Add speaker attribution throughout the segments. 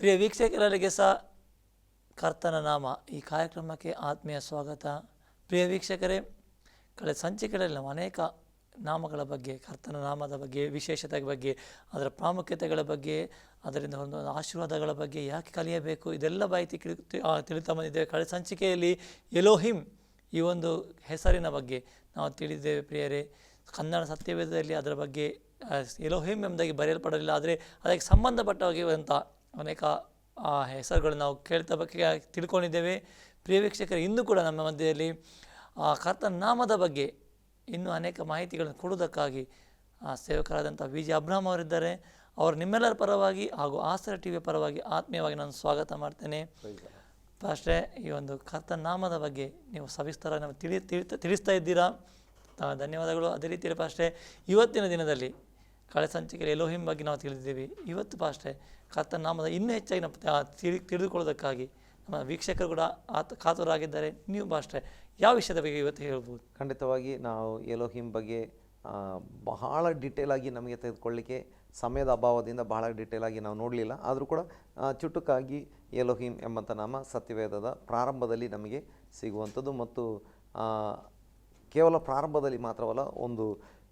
Speaker 1: ಪ್ರಿಯ ವೀಕ್ಷಕರಿಗೆ ಸಹ ಕರ್ತನ ನಾಮ ಈ ಕಾರ್ಯಕ್ರಮಕ್ಕೆ ಆತ್ಮೀಯ ಸ್ವಾಗತ. ಪ್ರಿಯ ವೀಕ್ಷಕರೇ, ಕಳೆದ ಸಂಚಿಕೆಗಳಲ್ಲಿ ನಾವು ಅನೇಕ ನಾಮಗಳ ಬಗ್ಗೆ, ಕರ್ತನ ನಾಮದ ಬಗ್ಗೆ, ವಿಶೇಷತೆ ಬಗ್ಗೆ, ಅದರ ಪ್ರಾಮುಖ್ಯತೆಗಳ ಬಗ್ಗೆ, ಅದರಿಂದ ಒಂದು ಆಶೀರ್ವಾದಗಳ ಬಗ್ಗೆ ಯಾಕೆ ಕಲಿಯಬೇಕು, ಇದೆಲ್ಲ ಮಾಹಿತಿ ತಿಳಿತಾ ಬಂದಿದ್ದೇವೆ. ಕಳೆದ ಸಂಚಿಕೆಯಲ್ಲಿ ಎಲೋಹಿಮ್ ಈ ಒಂದು ಹೆಸರಿನ ಬಗ್ಗೆ ನಾವು ತಿಳಿದ್ದೇವೆ. ಪ್ರಿಯರೇ, ಕನ್ನಡ ಸತ್ಯವೇದದಲ್ಲಿ ಅದರ ಬಗ್ಗೆ ಎಲೋಹಿಮ್ ಎಂಬುದಾಗಿ ಬರೆಯಲ್ಪಡಲಿಲ್ಲ, ಆದರೆ ಅದಕ್ಕೆ ಸಂಬಂಧಪಟ್ಟವಾಗಿರುವಂಥ ಅನೇಕ ಹೆಸರುಗಳು ನಾವು ತಿಳ್ಕೊಂಡಿದ್ದೇವೆ. ಪ್ರಿಯ ವೀಕ್ಷಕರು, ಇನ್ನೂ ಕೂಡ ನಮ್ಮ ಮಧ್ಯದಲ್ಲಿ ಕರ್ತನ ನಾಮದ ಬಗ್ಗೆ ಇನ್ನೂ ಅನೇಕ ಮಾಹಿತಿಗಳನ್ನು ಕೊಡುವುದಕ್ಕಾಗಿ ಸೇವಕರಾದಂಥ ವಿ ಜಿ ಅಬ್ರಾಮ್ ಅವರಿದ್ದಾರೆ. ಅವರು ನಿಮ್ಮೆಲ್ಲರ ಪರವಾಗಿ ಹಾಗೂ ಆಸರೆ ಟಿ ವಿಯ ಪರವಾಗಿ ಆತ್ಮೀಯವಾಗಿ ನಾನು ಸ್ವಾಗತ ಮಾಡ್ತೇನೆ. ಫಸ್ಟೇ ಈ ಒಂದು ಕರ್ತನ ನಾಮದ ಬಗ್ಗೆ ನೀವು ಸವಿಸ್ತಾರ ನಾವು ತಿಳಿಸ್ತಾ ಇದ್ದೀರಾ, ಧನ್ಯವಾದಗಳು. ಅದೇ ರೀತಿಯಲ್ಲಿ ಫಸ್ಟೇ ಇವತ್ತಿನ ದಿನದಲ್ಲಿ ಕಳೆ ಸಂಚಿಕೆಯಲ್ಲಿ ಎಲೋಹಿಮ್ ಬಗ್ಗೆ ನಾವು ತಿಳಿದಿದ್ದೀವಿ. ಇವತ್ತು ಫಸ್ಟೇ ಕರ್ತನ ನಾಮದ ಇನ್ನೂ ಹೆಚ್ಚಾಗಿ ನಾವು ತಿಳಿದುಕೊಳ್ಳೋದಕ್ಕಾಗಿ ನಮ್ಮ ವೀಕ್ಷಕರು ಕೂಡ ಕಾತುರಾಗಿದ್ದಾರೆ. ನೀವು ಅಷ್ಟೇ ಯಾವ ವಿಷಯದ ಬಗ್ಗೆ ಇವತ್ತು ಹೇಳ್ಬೋದು?
Speaker 2: ಖಂಡಿತವಾಗಿ ನಾವು ಎಲೋಹಿಮ್ ಬಗ್ಗೆ ಬಹಳ ಡೀಟೇಲ್ ಆಗಿ ನಮಗೆ ತೆಗೆದುಕೊಳ್ಳಿಕ್ಕೆ ಸಮಯದ ಅಭಾವದಿಂದ ಬಹಳ ಡೀಟೇಲ್ ಆಗಿ ನಾವು ನೋಡಲಿಲ್ಲ. ಆದರೂ ಕೂಡ ಚುಟುಕಾಗಿ ಎಲೋಹಿಮ್ ಎಂಬಂಥ ನಾಮ ಸತ್ಯವೇದದ ಪ್ರಾರಂಭದಲ್ಲಿ ನಮಗೆ ಸಿಗುವಂಥದ್ದು, ಮತ್ತು ಕೇವಲ ಪ್ರಾರಂಭದಲ್ಲಿ ಮಾತ್ರವಲ್ಲ, ಒಂದು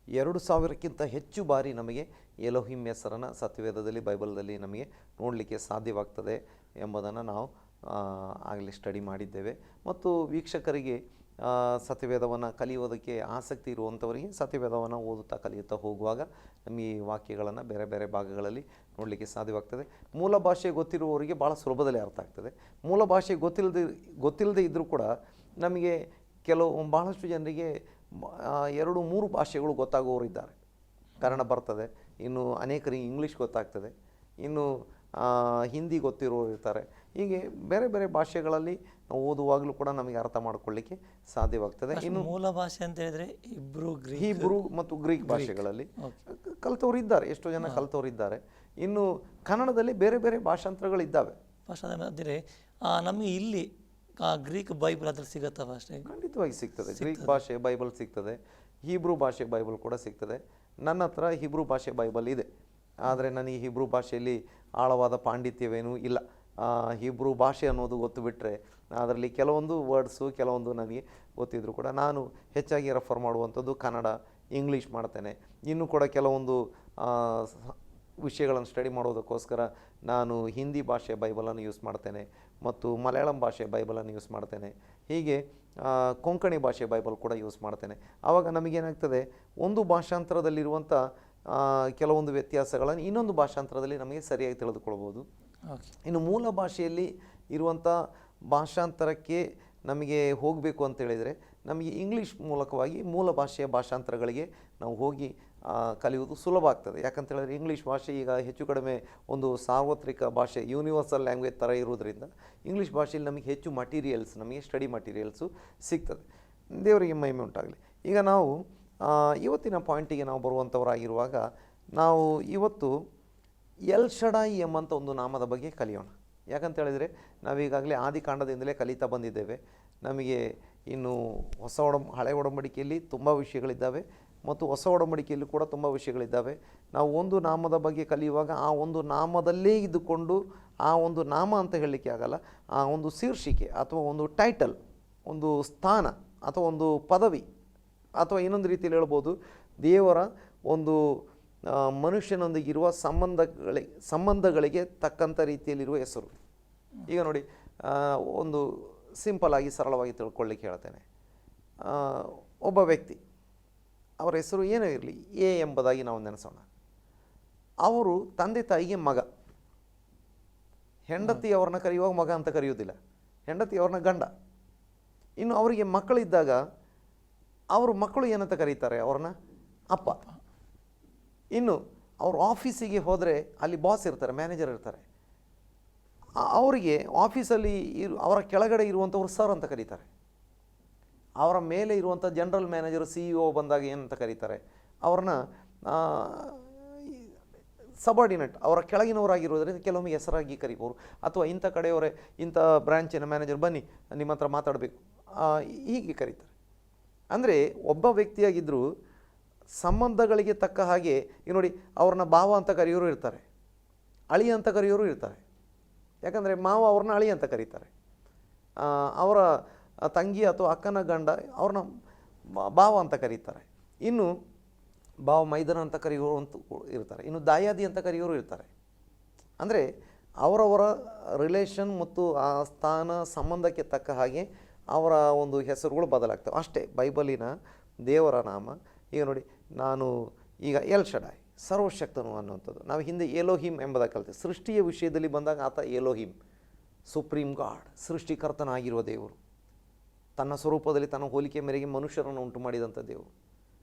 Speaker 2: 2000ಕ್ಕಿಂತ ಹೆಚ್ಚು ಬಾರಿ ನಮಗೆ ಎಲೋಹಿಮ್ ಹೆಸರನ್ನು ಸತ್ಯವೇದದಲ್ಲಿ, ಬೈಬಲ್ದಲ್ಲಿ ನಮಗೆ ನೋಡಲಿಕ್ಕೆ ಸಾಧ್ಯವಾಗ್ತದೆ ಎಂಬುದನ್ನು ನಾವು ಆಗಲೇ ಸ್ಟಡಿ ಮಾಡಿದ್ದೇವೆ. ಮತ್ತು ವೀಕ್ಷಕರಿಗೆ ಸತ್ಯವೇದವನ್ನು ಕಲಿಯೋದಕ್ಕೆ ಆಸಕ್ತಿ ಇರುವಂಥವರಿಗೆ ಸತ್ಯವೇದವನ್ನು ಓದುತ್ತಾ ಕಲಿಯುತ್ತಾ ಹೋಗುವಾಗ ನಮಗೆ ಈ ವಾಕ್ಯಗಳನ್ನು ಬೇರೆ ಬೇರೆ ಭಾಗಗಳಲ್ಲಿ ನೋಡಲಿಕ್ಕೆ ಸಾಧ್ಯವಾಗ್ತದೆ. ಮೂಲ ಭಾಷೆ ಗೊತ್ತಿರುವವರಿಗೆ ಭಾಳ ಸುಲಭದಲ್ಲಿ ಅರ್ಥ ಆಗ್ತದೆ. ಮೂಲ ಭಾಷೆ ಗೊತ್ತಿಲ್ಲದೆ ಇದ್ದರೂ ಕೂಡ ನಮಗೆ ಬಹಳಷ್ಟು ಜನರಿಗೆ 2-3 ಭಾಷೆಗಳು ಗೊತ್ತಾಗುವವರು ಇದ್ದಾರೆ. ಕನ್ನಡ ಬರ್ತದೆ, ಇನ್ನು ಅನೇಕರಿಗೆ ಇಂಗ್ಲೀಷ್ ಗೊತ್ತಾಗ್ತದೆ, ಇನ್ನು ಹಿಂದಿ ಗೊತ್ತಿರೋರು ಇರ್ತಾರೆ. ಹೀಗೆ ಬೇರೆ ಬೇರೆ ಭಾಷೆಗಳಲ್ಲಿ ನಾವು ಓದುವಾಗಲೂ ಕೂಡ ನಮಗೆ ಅರ್ಥ ಮಾಡಿಕೊಳ್ಳಿಕ್ಕೆ ಸಾಧ್ಯವಾಗ್ತದೆ. ಇನ್ನು
Speaker 1: ಮೂಲ ಭಾಷೆ ಅಂತ ಹೇಳಿದರೆ
Speaker 2: ಹೀಬ್ರೂ ಮತ್ತು ಗ್ರೀಕ್ ಭಾಷೆಗಳಲ್ಲಿ ಕಲಿತವ್ರು ಇದ್ದಾರೆ, ಎಷ್ಟೋ ಜನ ಕಲಿತವ್ರು ಇದ್ದಾರೆ. ಇನ್ನು ಕನ್ನಡದಲ್ಲಿ ಬೇರೆ ಬೇರೆ ಭಾಷಾಂತರಗಳಿದ್ದಾವೆ.
Speaker 1: ಅಂದರೆ ನಮಗೆ ಇಲ್ಲಿ ಗ್ರೀಕ್ ಬೈಬಲ್ ಅದ್ರಲ್ಲಿ ಸಿಗುತ್ತಾ? ಅಷ್ಟೇ
Speaker 2: ಖಂಡಿತವಾಗಿ ಸಿಗ್ತದೆ. ಗ್ರೀಕ್ ಭಾಷೆ ಬೈಬಲ್ ಸಿಗ್ತದೆ, ಹೀಬ್ರೂ ಭಾಷೆ ಬೈಬಲ್ ಕೂಡ ಸಿಗ್ತದೆ. ನನ್ನ ಹತ್ರ ಹೀಬ್ರೂ ಭಾಷೆ ಬೈಬಲ್ ಇದೆ, ಆದರೆ ನನಗೆ ಹೀಬ್ರೂ ಭಾಷೆಯಲ್ಲಿ ಆಳವಾದ ಪಾಂಡಿತ್ಯವೇನೂ ಇಲ್ಲ. ಹೀಬ್ರೂ ಭಾಷೆ ಅನ್ನೋದು ಗೊತ್ತು ಬಿಟ್ಟರೆ ಅದರಲ್ಲಿ ಕೆಲವೊಂದು ವರ್ಡ್ಸು ಕೆಲವೊಂದು ನನಗೆ ಗೊತ್ತಿದ್ರು ಕೂಡ ನಾನು ಹೆಚ್ಚಾಗಿ ರೆಫರ್ ಮಾಡುವಂಥದ್ದು ಕನ್ನಡ, ಇಂಗ್ಲೀಷ್ ಮಾಡ್ತೇನೆ. ಇನ್ನೂ ಕೂಡ ಕೆಲವೊಂದು ವಿಷಯಗಳನ್ನು ಸ್ಟಡಿ ಮಾಡೋದಕ್ಕೋಸ್ಕರ ನಾನು ಹಿಂದಿ ಭಾಷೆ ಬೈಬಲನ್ನು ಯೂಸ್ ಮಾಡ್ತೇನೆ, ಮತ್ತು ಮಲಯಾಳಂ ಭಾಷೆ ಬೈಬಲನ್ನು ಯೂಸ್ ಮಾಡ್ತೇನೆ. ಹೀಗೆ ಕೊಂಕಣಿ ಭಾಷೆ ಬೈಬಲ್ ಕೂಡ ಯೂಸ್ ಮಾಡ್ತೇನೆ. ಆವಾಗ ನಮಗೇನಾಗ್ತದೆ, ಒಂದು ಭಾಷಾಂತರದಲ್ಲಿರುವಂಥ ಕೆಲವೊಂದು ವ್ಯತ್ಯಾಸಗಳನ್ನು ಇನ್ನೊಂದು ಭಾಷಾಂತರದಲ್ಲಿ ನಮಗೆ ಸರಿಯಾಗಿ ತಿಳಿದುಕೊಳ್ಬೋದು. ಇನ್ನು ಮೂಲ ಭಾಷೆಯಲ್ಲಿ ಇರುವಂಥ ಭಾಷಾಂತರಕ್ಕೆ ನಮಗೆ ಹೋಗಬೇಕು ಅಂತೇಳಿದರೆ ನಮಗೆ ಇಂಗ್ಲೀಷ್ ಮೂಲಕವಾಗಿ ಮೂಲ ಭಾಷೆಯ ಭಾಷಾಂತರಗಳಿಗೆ ನಾವು ಹೋಗಿ ಕಲಿಯುವುದು ಸುಲಭ ಆಗ್ತದೆ. ಯಾಕಂತೇಳಿದ್ರೆ ಇಂಗ್ಲೀಷ್ ಭಾಷೆ ಈಗ ಹೆಚ್ಚು ಕಡಿಮೆ ಒಂದು ಸಾರ್ವತ್ರಿಕ ಭಾಷೆ, ಯೂನಿವರ್ಸಲ್ ಲ್ಯಾಂಗ್ವೇಜ್ ಥರ ಇರೋದ್ರಿಂದ ಇಂಗ್ಲೀಷ್ ಭಾಷೆಯಲ್ಲಿ ನಮಗೆ ಹೆಚ್ಚು ಮಟೀರಿಯಲ್ಸ್, ನಮಗೆ ಸ್ಟಡಿ ಮಟೀರಿಯಲ್ಸು ಸಿಗ್ತದೆ. ದೇವರಿಗೆ ಮಹಿಮೆ ಉಂಟಾಗಲಿ. ಈಗ ನಾವು ಇವತ್ತಿನ ಪಾಯಿಂಟಿಗೆ ನಾವು ಬರುವಂಥವರಾಗಿರುವಾಗ ನಾವು ಇವತ್ತು ಎಲ್ ಶಡಾಯಿ ಎಂಬಂಥ ಒಂದು ನಾಮದ ಬಗ್ಗೆ ಕಲಿಯೋಣ. ಯಾಕಂತೇಳಿದರೆ ನಾವೀಗಾಗಲೇ ಆದಿಕಾಂಡದಿಂದಲೇ ಕಲಿತಾ ಬಂದಿದ್ದೇವೆ. ನಮಗೆ ಇನ್ನು ಹಳೆ ಒಡಂಬಡಿಕೆಯಲ್ಲಿ ತುಂಬ ವಿಷಯಗಳಿದ್ದಾವೆ, ಮತ್ತು ಹೊಸ ಒಡಂಬಡಿಕೆಯಲ್ಲೂ ಕೂಡ ತುಂಬ ವಿಷಯಗಳಿದ್ದಾವೆ. ನಾವು ಒಂದು ನಾಮದ ಬಗ್ಗೆ ಕಲಿಯುವಾಗ ಆ ಒಂದು ನಾಮದಲ್ಲೇ ಇದ್ದುಕೊಂಡು ಆ ಒಂದು ನಾಮ ಅಂತ ಹೇಳಲಿಕ್ಕೆ ಆಗಲ್ಲ, ಆ ಒಂದು ಶೀರ್ಷಿಕೆ ಅಥವಾ ಒಂದು ಟೈಟಲ್, ಒಂದು ಸ್ಥಾನ ಅಥವಾ ಒಂದು ಪದವಿ, ಅಥವಾ ಇನ್ನೊಂದು ರೀತಿಯಲ್ಲಿ ಹೇಳ್ಬೋದು ದೇವರ ಒಂದು ಮನುಷ್ಯನೊಂದಿಗಿರುವ ಸಂಬಂಧಗಳಿಗೆ ತಕ್ಕಂಥ ರೀತಿಯಲ್ಲಿರುವ ಹೆಸರು. ಈಗ ನೋಡಿ, ಒಂದು ಸಿಂಪಲ್ ಆಗಿ ಸರಳವಾಗಿ ತಿಳ್ಕೊಳ್ಳಿಕ್ಕೆ ಹೇಳ್ತೇನೆ. ಒಬ್ಬ ವ್ಯಕ್ತಿ, ಅವರ ಹೆಸರು ಏನೇ ಇರಲಿ, ಎ ಎಂಬುದಾಗಿ ನಾವು ನೆನೆಸೋಣ. ಅವರು ತಂದೆ ತಾಯಿಗೆ ಮಗ. ಹೆಂಡತಿ ಅವ್ರನ್ನ ಕರೆಯುವಾಗ ಮಗ ಅಂತ ಕರೆಯುವುದಿಲ್ಲ, ಹೆಂಡತಿ ಅವ್ರನ್ನ ಗಂಡ. ಇನ್ನು ಅವರಿಗೆ ಮಕ್ಕಳಿದ್ದಾಗ ಅವರು ಮಕ್ಕಳು ಏನಂತ ಕರೀತಾರೆ, ಅವ್ರನ್ನ ಅಪ್ಪ. ಇನ್ನು ಅವರು ಆಫೀಸಿಗೆ ಹೋದರೆ ಅಲ್ಲಿ ಬಾಸ್ ಇರ್ತಾರೆ, ಮ್ಯಾನೇಜರ್ ಇರ್ತಾರೆ, ಅವರಿಗೆ ಆಫೀಸಲ್ಲಿ ಅವರ ಕೆಳಗಡೆ ಇರುವಂಥವ್ರು ಸರ್ ಅಂತ ಕರೀತಾರೆ. ಅವರ ಮೇಲೆ ಇರುವಂಥ ಜನರಲ್ ಮ್ಯಾನೇಜರು, CEO ಬಂದಾಗ ಏನಂತ ಕರೀತಾರೆ, ಅವ್ರನ್ನ ಸಬಾರ್ಡಿನೇಟ್, ಅವರ ಕೆಳಗಿನವರಾಗಿರೋದ್ರಿಂದ ಕೆಲವೊಮ್ಮೆ ಹೆಸರಾಗಿ ಕರಿಬೋದು. ಅಥವಾ ಇಂಥ ಕಡೆಯವರೇ, ಇಂಥ ಬ್ರ್ಯಾಂಚಿನ ಮ್ಯಾನೇಜರ್ ಬನ್ನಿ ನಿಮ್ಮ ಹತ್ರ ಮಾತಾಡಬೇಕು, ಹೀಗೆ ಕರೀತಾರೆ. ಅಂದರೆ ಒಬ್ಬ ವ್ಯಕ್ತಿಯಾಗಿದ್ದರೂ ಸಂಬಂಧಗಳಿಗೆ ತಕ್ಕ ಹಾಗೆ ಈಗ ನೋಡಿ, ಅವ್ರನ್ನ ಭಾವ ಅಂತ ಕರೆಯೋರು ಇರ್ತಾರೆ, ಅಳಿಯ ಅಂತ ಕರೆಯೋರು ಇರ್ತಾರೆ. ಯಾಕಂದರೆ ಮಾವ ಅವ್ರನ್ನ ಅಳಿ ಅಂತ ಕರೀತಾರೆ, ಅವರ ತಂಗಿ ಅಥವಾ ಅಕ್ಕನ ಗಂಡ ಅವ್ರನ್ನ ಭಾವ ಅಂತ ಕರೀತಾರೆ, ಇನ್ನು ಭಾವ ಮೈದನ ಅಂತ ಕರೆಯೋರು ಅಂತ ಇರ್ತಾರೆ, ಇನ್ನು ದಾಯಾದಿ ಅಂತ ಕರೆಯೋರು ಇರ್ತಾರೆ. ಅಂದರೆ ಅವರವರ ರಿಲೇಷನ್ ಮತ್ತು ಆ ಸ್ಥಾನ ಸಂಬಂಧಕ್ಕೆ ತಕ್ಕ ಹಾಗೆ ಅವರ ಒಂದು ಹೆಸರುಗಳು ಬದಲಾಗ್ತವೆ ಅಷ್ಟೇ ಬೈಬಲಿನ ದೇವರ ನಾಮ. ಈಗ ನೋಡಿ, ನಾನು ಈಗ ಎಲ್ ಶಡಾಯ್ ಸರ್ವಶಕ್ತನು ಅನ್ನುವಂಥದ್ದು ನಾವು ಹಿಂದೆ ಎಲೋಹಿಮ್ ಎಂಬುದಾಗಿ ಕಲಿತೇವೆ. ಸೃಷ್ಟಿಯ ವಿಷಯದಲ್ಲಿ ಬಂದಾಗ ಆತ ಎಲೋಹಿಮ್, ಸುಪ್ರೀಂ ಗಾಡ್, ಸೃಷ್ಟಿಕರ್ತನಾಗಿರುವ ದೇವರು, ತನ್ನ ಸ್ವರೂಪದಲ್ಲಿ ತನ್ನ ಹೋಲಿಕೆ ಮೇರೆಗೆ ಮನುಷ್ಯರನ್ನು ಉಂಟು ಮಾಡಿದಂಥ ದೇವರು.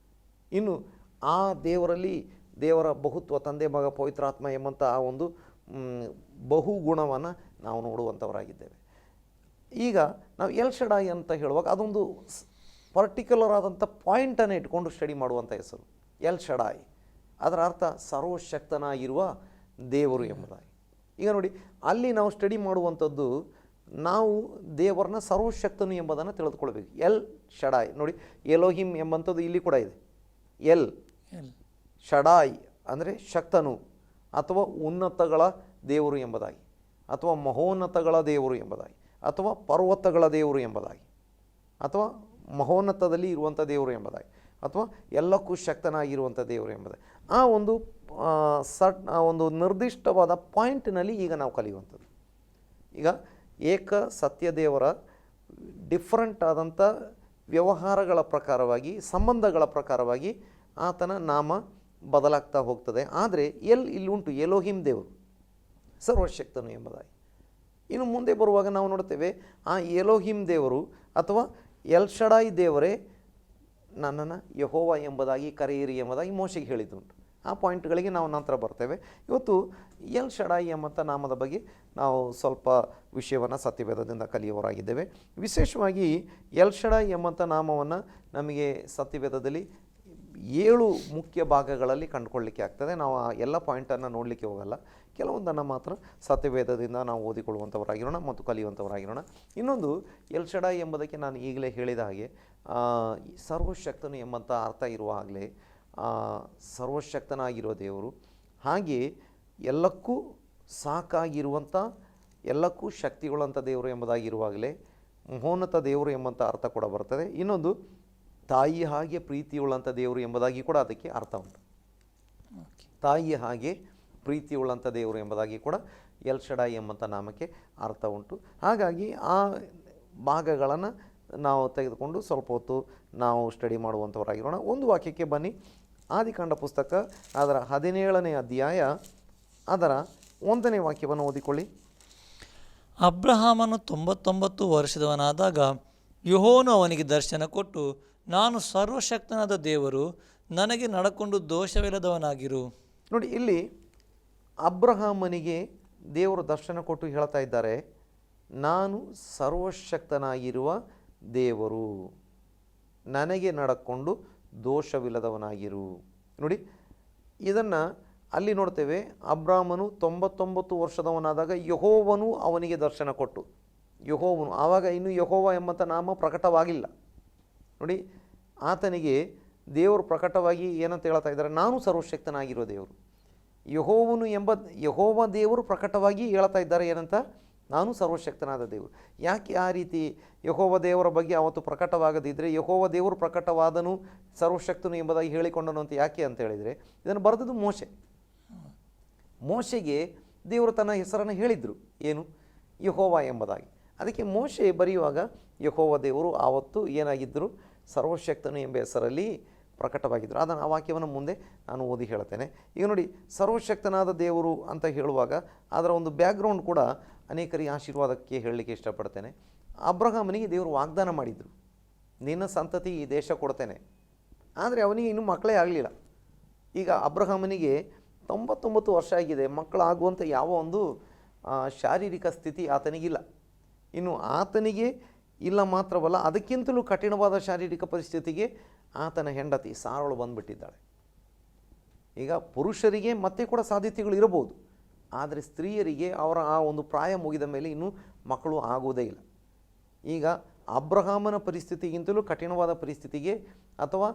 Speaker 2: ಇನ್ನು ಆ ದೇವರಲ್ಲಿ ದೇವರ ಬಹುತ್ವ, ತಂದೆ ಮಗ ಪವಿತ್ರಾತ್ಮ ಎಂಬಂಥ ಆ ಒಂದು ಬಹುಗುಣವನ್ನು ನಾವು ನೋಡುವಂಥವರಾಗಿದ್ದೇವೆ. ಈಗ ನಾವು ಎಲ್ ಶಡಾಯ್ ಅಂತ ಹೇಳುವಾಗ ಅದೊಂದು ಪರ್ಟಿಕ್ಯುಲರ್ ಆದಂಥ ಪಾಯಿಂಟನ್ನು ಇಟ್ಕೊಂಡು ಸ್ಟಡಿ ಮಾಡುವಂಥ ಹೆಸರು ಎಲ್ ಶಡಾಯ್. ಅದರ ಅರ್ಥ ಸರ್ವಶಕ್ತನಾಗಿರುವ ದೇವರು ಎಂಬುದಾಗಿ. ಈಗ ನೋಡಿ, ಅಲ್ಲಿ ನಾವು ಸ್ಟಡಿ ಮಾಡುವಂಥದ್ದು ನಾವು ದೇವರನ್ನ ಸರ್ವಶಕ್ತನು ಎಂಬುದನ್ನು ತಿಳಿದುಕೊಳ್ಬೇಕು. ಎಲ್ ಶಡಾಯ್ ನೋಡಿ, ಎಲೋಹಿಮ್ ಎಂಬಂಥದ್ದು ಇಲ್ಲಿ ಕೂಡ ಇದೆ. ಎಲ್ ಶಡಾಯ್ ಅಂದರೆ ಶಕ್ತನು ಅಥವಾ ಉನ್ನತಗಳ ದೇವರು ಎಂಬುದಾಗಿ, ಅಥವಾ ಮಹೋನ್ನತಗಳ ದೇವರು ಎಂಬುದಾಗಿ, ಅಥವಾ ಪರ್ವತಗಳ ದೇವರು ಎಂಬುದಾಗಿ, ಅಥವಾ ಮಹೋನ್ನತದಲ್ಲಿ ಇರುವಂಥ ದೇವರು ಎಂಬುದಾಗಿ, ಅಥವಾ ಎಲ್ಲಕ್ಕೂ ಶಕ್ತನಾಗಿರುವಂಥ ದೇವರು ಎಂಬುದಾಗಿ. ಆ ಒಂದು ಒಂದು ನಿರ್ದಿಷ್ಟವಾದ ಪಾಯಿಂಟ್ನಲ್ಲಿ ಈಗ ನಾವು ಕಲಿಯುವಂಥದ್ದು. ಈಗ ಏಕ ಸತ್ಯ ದೇವರ ಡಿಫ್ರೆಂಟ್ ಆದಂಥ ವ್ಯವಹಾರಗಳ ಪ್ರಕಾರವಾಗಿ, ಸಂಬಂಧಗಳ ಪ್ರಕಾರವಾಗಿ ಆತನ ನಾಮ ಬದಲಾಗ್ತಾ ಹೋಗ್ತದೆ. ಆದರೆ ಇಲ್ಲಿ ಉಂಟು ಎಲೋಹಿಮ್ ದೇವರು ಸರ್ವಶಕ್ತನು ಎಂಬುದಾಗಿ. ಇನ್ನು ಮುಂದೆ ಬರುವಾಗ ನಾವು ನೋಡ್ತೇವೆ, ಆ ಎಲೋಹಿಮ್ ದೇವರು ಅಥವಾ ಎಲ್ ಶಡಾಯ್ ದೇವರೇ ನನ್ನನ್ನು ಯೆಹೋವ ಎಂಬುದಾಗಿ ಕರೆಯಿರಿ ಎಂಬುದಾಗಿ ಮೋಶೆಗೆ ಹೇಳಿದ್ದುಂಟು. ಆ ಪಾಯಿಂಟ್ಗಳಿಗೆ ನಾವು ನಂತರ ಬರ್ತೇವೆ. ಇವತ್ತು ಎಲ್ ಶಡಾಯ್ ಎಂಬಂಥ ನಾಮದ ಬಗ್ಗೆ ನಾವು ಸ್ವಲ್ಪ ವಿಷಯವನ್ನು ಸತ್ಯವೇದದಿಂದ ಕಲಿಯುವವರಾಗಿದ್ದೇವೆ. ವಿಶೇಷವಾಗಿ ಎಲ್ ಶಡಾಯ್ ಎಂಬಂಥ ನಾಮವನ್ನು ನಮಗೆ ಸತ್ಯವೇದದಲ್ಲಿ 7 ಮುಖ್ಯ ಭಾಗಗಳಲ್ಲಿ ಕಂಡುಕೊಳ್ಳಲಿಕ್ಕೆ ಆಗ್ತದೆ. ನಾವು ಆ ಎಲ್ಲ ಪಾಯಿಂಟನ್ನು ನೋಡಲಿಕ್ಕೆ ಹೋಗಲ್ಲ, ಕೆಲವೊಂದನ್ನು ಮಾತ್ರ ಸತ್ಯವೇದದಿಂದ ನಾವು ಓದಿಕೊಳ್ಳುವಂಥವರಾಗಿರೋಣ ಮತ್ತು ಕಲಿಯುವಂಥವರಾಗಿರೋಣ. ಇನ್ನೊಂದು ಎಲ್ ಶಡಾಯ್ ಎಂಬುದಕ್ಕೆ ನಾನು ಈಗಲೇ ಹೇಳಿದ ಹಾಗೆ ಸರ್ವಶಕ್ತನು ಎಂಬಂಥ ಅರ್ಥ ಇರುವಾಗಲೇ ಸರ್ವಶಕ್ತನಾಗಿರುವ ದೇವರು, ಹಾಗೆ ಎಲ್ಲಕ್ಕೂ ಸಾಕಾಗಿರುವಂಥ, ಎಲ್ಲಕ್ಕೂ ಶಕ್ತಿಗಳಂಥ ದೇವರು ಎಂಬುದಾಗಿರುವಾಗಲೇ ಮಹೋನ್ನತ ದೇವರು ಎಂಬಂಥ ಅರ್ಥ ಕೂಡ ಬರ್ತದೆ. ಇನ್ನೊಂದು ತಾಯಿ ಹಾಗೆ ಪ್ರೀತಿಯುಳ್ಳಂಥ ದೇವರು ಎಂಬುದಾಗಿ ಕೂಡ ಅದಕ್ಕೆ ಅರ್ಥ ಉಂಟು. ತಾಯಿ ಹಾಗೆ ಪ್ರೀತಿಯುಳ್ಳಂಥ ದೇವರು ಎಂಬುದಾಗಿ ಕೂಡ ಎಲ್ ಶಡಾಯ್ ಎಂಬಂಥ ನಾಮಕ್ಕೆ ಅರ್ಥ ಉಂಟು. ಹಾಗಾಗಿ ಆ ಭಾಗಗಳನ್ನು ನಾವು ತೆಗೆದುಕೊಂಡು ಸ್ವಲ್ಪ ಹೊತ್ತು ನಾವು ಸ್ಟಡಿ ಮಾಡುವಂಥವರಾಗಿರೋಣ. ಒಂದು ವಾಕ್ಯಕ್ಕೆ ಬನ್ನಿ. ಆದಿಕಾಂಡ ಪುಸ್ತಕ ಅದರ 17ನೇ ಅಧ್ಯಾಯ ಅದರ 1ನೇ ವಾಕ್ಯವನ್ನು ಓದಿಕೊಳ್ಳಿ.
Speaker 1: ಅಬ್ರಹಾಮನು 99 ವರ್ಷದವನಾದಾಗ ಯೆಹೋವನು ಅವನಿಗೆ ದರ್ಶನ ಕೊಟ್ಟು, ನಾನು ಸರ್ವಶಕ್ತನಾದ ದೇವರು, ನನಗೆ ನಡಕೊಂಡು ದೋಷವಿಲ್ಲದವನಾಗಿರು.
Speaker 2: ನೋಡಿ, ಇಲ್ಲಿ ಅಬ್ರಹಾಮನಿಗೆ ದೇವರು ದರ್ಶನ ಕೊಟ್ಟು ಹೇಳ್ತಾ ಇದ್ದಾರೆ, ನಾನು ಸರ್ವಶಕ್ತನಾಗಿರುವ ದೇವರು, ನನಗೆ ನಡಕೊಂಡು ದೋಷವಿಲ್ಲದವನಾಗಿರು. ನೋಡಿ, ಇದನ್ನು ಅಲ್ಲಿ ನೋಡ್ತೇವೆ. ಅಬ್ರಾಮನು 99 ವರ್ಷದವನಾದಾಗ ಯೆಹೋವನು ಅವನಿಗೆ ದರ್ಶನ ಕೊಟ್ಟು, ಯೆಹೋವನು ಆವಾಗ ಇನ್ನೂ ಯೆಹೋವ ಎಂಬಂಥ ನಾಮ ಪ್ರಕಟವಾಗಿಲ್ಲ. ನೋಡಿ, ಆತನಿಗೆ ದೇವರು ಪ್ರಕಟವಾಗಿ ಏನಂತ ಹೇಳ್ತಾ ಇದ್ದಾರೆ, ನಾನು ಸರ್ವಶಕ್ತನಾಗಿರೋ ದೇವರು. ಯೆಹೋವನು ಯೆಹೋವ ದೇವರು ಪ್ರಕಟವಾಗಿ ಹೇಳ್ತಾ ಇದ್ದಾರೆ ಏನಂತ, ನಾನು ಸರ್ವಶಕ್ತನಾದ ದೇವರು. ಯಾಕೆ ಆ ರೀತಿ ಯೆಹೋವ ದೇವರ ಬಗ್ಗೆ ಅವತ್ತು ಪ್ರಕಟವಾಗದಿದ್ದರೆ ಯೆಹೋವ ದೇವರು ಪ್ರಕಟವಾದನು ಸರ್ವಶಕ್ತನು ಎಂಬುದಾಗಿ ಹೇಳಿಕೊಂಡನು ಅಂತ ಯಾಕೆ ಅಂತ ಹೇಳಿದರೆ, ಇದನ್ನು ಬರೆದದ್ದು ಮೋಶೆಗೆ ದೇವರು ತನ್ನ ಹೆಸರನ್ನು ಹೇಳಿದರು, ಏನು, ಯೆಹೋವ ಎಂಬುದಾಗಿ. ಅದಕ್ಕೆ ಮೋಶೆ ಬರೆಯುವಾಗ ಯೆಹೋವ ದೇವರು ಆವತ್ತು ಏನಾಗಿದ್ದರು, ಸರ್ವಶಕ್ತನು ಎಂಬ ಹೆಸರಲ್ಲಿ ಪ್ರಕಟವಾಗಿದ್ದರು. ಅದನ್ನು ಆ ವಾಕ್ಯವನ್ನು ಮುಂದೆ ನಾನು ಓದಿ ಹೇಳ್ತೇನೆ. ಈಗ ನೋಡಿ, ಸರ್ವಶಕ್ತನಾದ ದೇವರು ಅಂತ ಹೇಳುವಾಗ ಅದರ ಒಂದು ಬ್ಯಾಕ್ಗ್ರೌಂಡ್ ಕೂಡ ಅನೇಕರಿಗೆ ಆಶೀರ್ವಾದಕ್ಕೆ ಹೇಳಲಿಕ್ಕೆ ಇಷ್ಟಪಡ್ತೇನೆ. ಅಬ್ರಹಾಮನಿಗೆ ದೇವರು ವಾಗ್ದಾನ ಮಾಡಿದರು, ನಿನ್ನ ಸಂತತಿ ಈ ದೇಶ ಕೊಡ್ತೇನೆ. ಆದರೆ ಅವನಿಗೆ ಇನ್ನೂ ಮಕ್ಕಳೇ ಆಗಲಿಲ್ಲ. ಈಗ ಅಬ್ರಹಾಮನಿಗೆ 99 ವರ್ಷ ಆಗಿದೆ, ಮಕ್ಕಳಾಗುವಂಥ ಯಾವ ಒಂದು ಶಾರೀರಿಕ ಸ್ಥಿತಿ ಆತನಿಗಿಲ್ಲ. ಇನ್ನು ಆತನಿಗೆ ಇಲ್ಲ ಮಾತ್ರವಲ್ಲ, ಅದಕ್ಕಿಂತಲೂ ಕಠಿಣವಾದ ಶಾರೀರಿಕ ಪರಿಸ್ಥಿತಿಗೆ ಆತನ ಹೆಂಡತಿ ಸಾರಳು ಬಂದುಬಿಟ್ಟಿದ್ದಾಳೆ. ಈಗ ಪುರುಷರಿಗೆ ಮತ್ತೆ ಕೂಡ ಸಾಧ್ಯತೆಗಳು ಇರಬಹುದು, ಆದರೆ ಸ್ತ್ರೀಯರಿಗೆ ಅವರ ಆ ಒಂದು ಪ್ರಾಯ ಮುಗಿದ ಮೇಲೆ ಇನ್ನೂ ಮಕ್ಕಳು ಆಗುವುದೇ ಇಲ್ಲ. ಈಗ ಅಬ್ರಹಾಮನ ಪರಿಸ್ಥಿತಿಗಿಂತಲೂ ಕಠಿಣವಾದ ಪರಿಸ್ಥಿತಿಗೆ ಅಥವಾ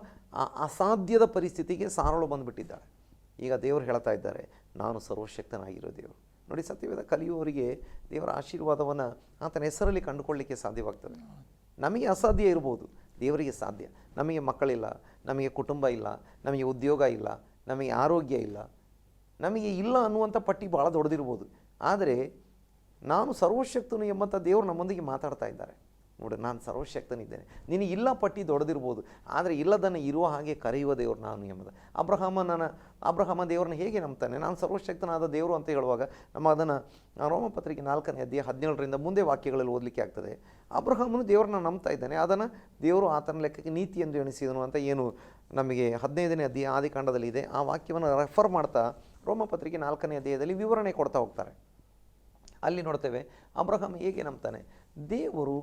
Speaker 2: ಅಸಾಧ್ಯದ ಪರಿಸ್ಥಿತಿಗೆ ಸಾರಳು ಬಂದುಬಿಟ್ಟಿದ್ದಾಳೆ. ಈಗ ದೇವರು ಹೇಳ್ತಾ ಇದ್ದಾರೆ, ನಾನು ಸರ್ವಶಕ್ತನಾಗಿರೋ ದೇವರು, ನೋಡಿ, ಸತ್ಯವೇದ ಕಲಿಯುವವರಿಗೆ ದೇವರ ಆಶೀರ್ವಾದವನ್ನು ಆತನ ಹೆಸರಲ್ಲಿ ಕಂಡುಕೊಳ್ಳಲಿಕ್ಕೆ ಸಾಧ್ಯವಾಗ್ತದೆ. ನಮಗೆ ಅಸಾಧ್ಯ ಇರ್ಬೋದು, ದೇವರಿಗೆ ಸಾಧ್ಯ. ನಮಗೆ ಮಕ್ಕಳಿಲ್ಲ, ನಮಗೆ ಕುಟುಂಬ ಇಲ್ಲ, ನಮಗೆ ಉದ್ಯೋಗ ಇಲ್ಲ, ನಮಗೆ ಆರೋಗ್ಯ ಇಲ್ಲ, ನಮಗೆ ಇಲ್ಲ ಅನ್ನುವಂಥ ಪಟ್ಟಿ ಭಾಳ ದೊಡ್ಡದಿರ್ಬೋದು. ಆದರೆ ನಾನು ಸರ್ವಶಕ್ತನು ಎಂಬಂಥ ದೇವರು ನಮ್ಮೊಂದಿಗೆ ಮಾತಾಡ್ತಾ ಇದ್ದಾರೆ. ನೋಡಿ, ನಾನು ಸರ್ವಶಕ್ತನಿದ್ದೇನೆ. ನಿನಗೆ ಇಲ್ಲ ಪಟ್ಟಿ ದೊಡ್ಡದಿರ್ಬೋದು, ಆದರೆ ಇಲ್ಲದನ್ನು ಇರುವ ಹಾಗೆ ಕರೆಯುವ ದೇವರು ನಾನು ಎಂಬುದು. ಅಬ್ರಹಾಮ ದೇವರನ್ನ ಹೇಗೆ ನಂಬ್ತಾನೆ? ನಾನು ಸರ್ವಶಕ್ತನಾದ ದೇವರು ಅಂತ ಹೇಳುವಾಗ ನಮ್ಮ ಅದನ್ನು ರೋಮಪತ್ರಿಕೆ 4ನೇ ಅಧ್ಯಾಯ 17ರಿಂದ ಮುಂದೆ ವಾಕ್ಯಗಳಲ್ಲಿ ಓದಲಿಕ್ಕೆ ಆಗ್ತದೆ. ಅಬ್ರಹಾಮನು ದೇವರನ್ನ ನಂಬ್ತಾ ಇದ್ದಾನೆ, ಅದನ್ನು ದೇವರು ಆತನ ಲೆಕ್ಕಕ್ಕೆ ನೀತಿ ಎಂದು ಎಣಿಸಿದನು ಅಂತ ಏನು ನಮಗೆ 15ನೇ ಅಧ್ಯಾಯ ಆದಿಕಾಂಡದಲ್ಲಿ ಇದೆ. ಆ ವಾಕ್ಯವನ್ನು ರೆಫರ್ ಮಾಡ್ತಾ ರೋಮಪತ್ರಿಕೆ 4ನೇ ಅಧ್ಯಾಯದಲ್ಲಿ ವಿವರಣೆ ಕೊಡ್ತಾ ಹೋಗ್ತಾರೆ. ಅಲ್ಲಿ ನೋಡ್ತೇವೆ ಅಬ್ರಹಾಮ ಹೇಗೆ ನಂಬ್ತಾನೆ. ದೇವರು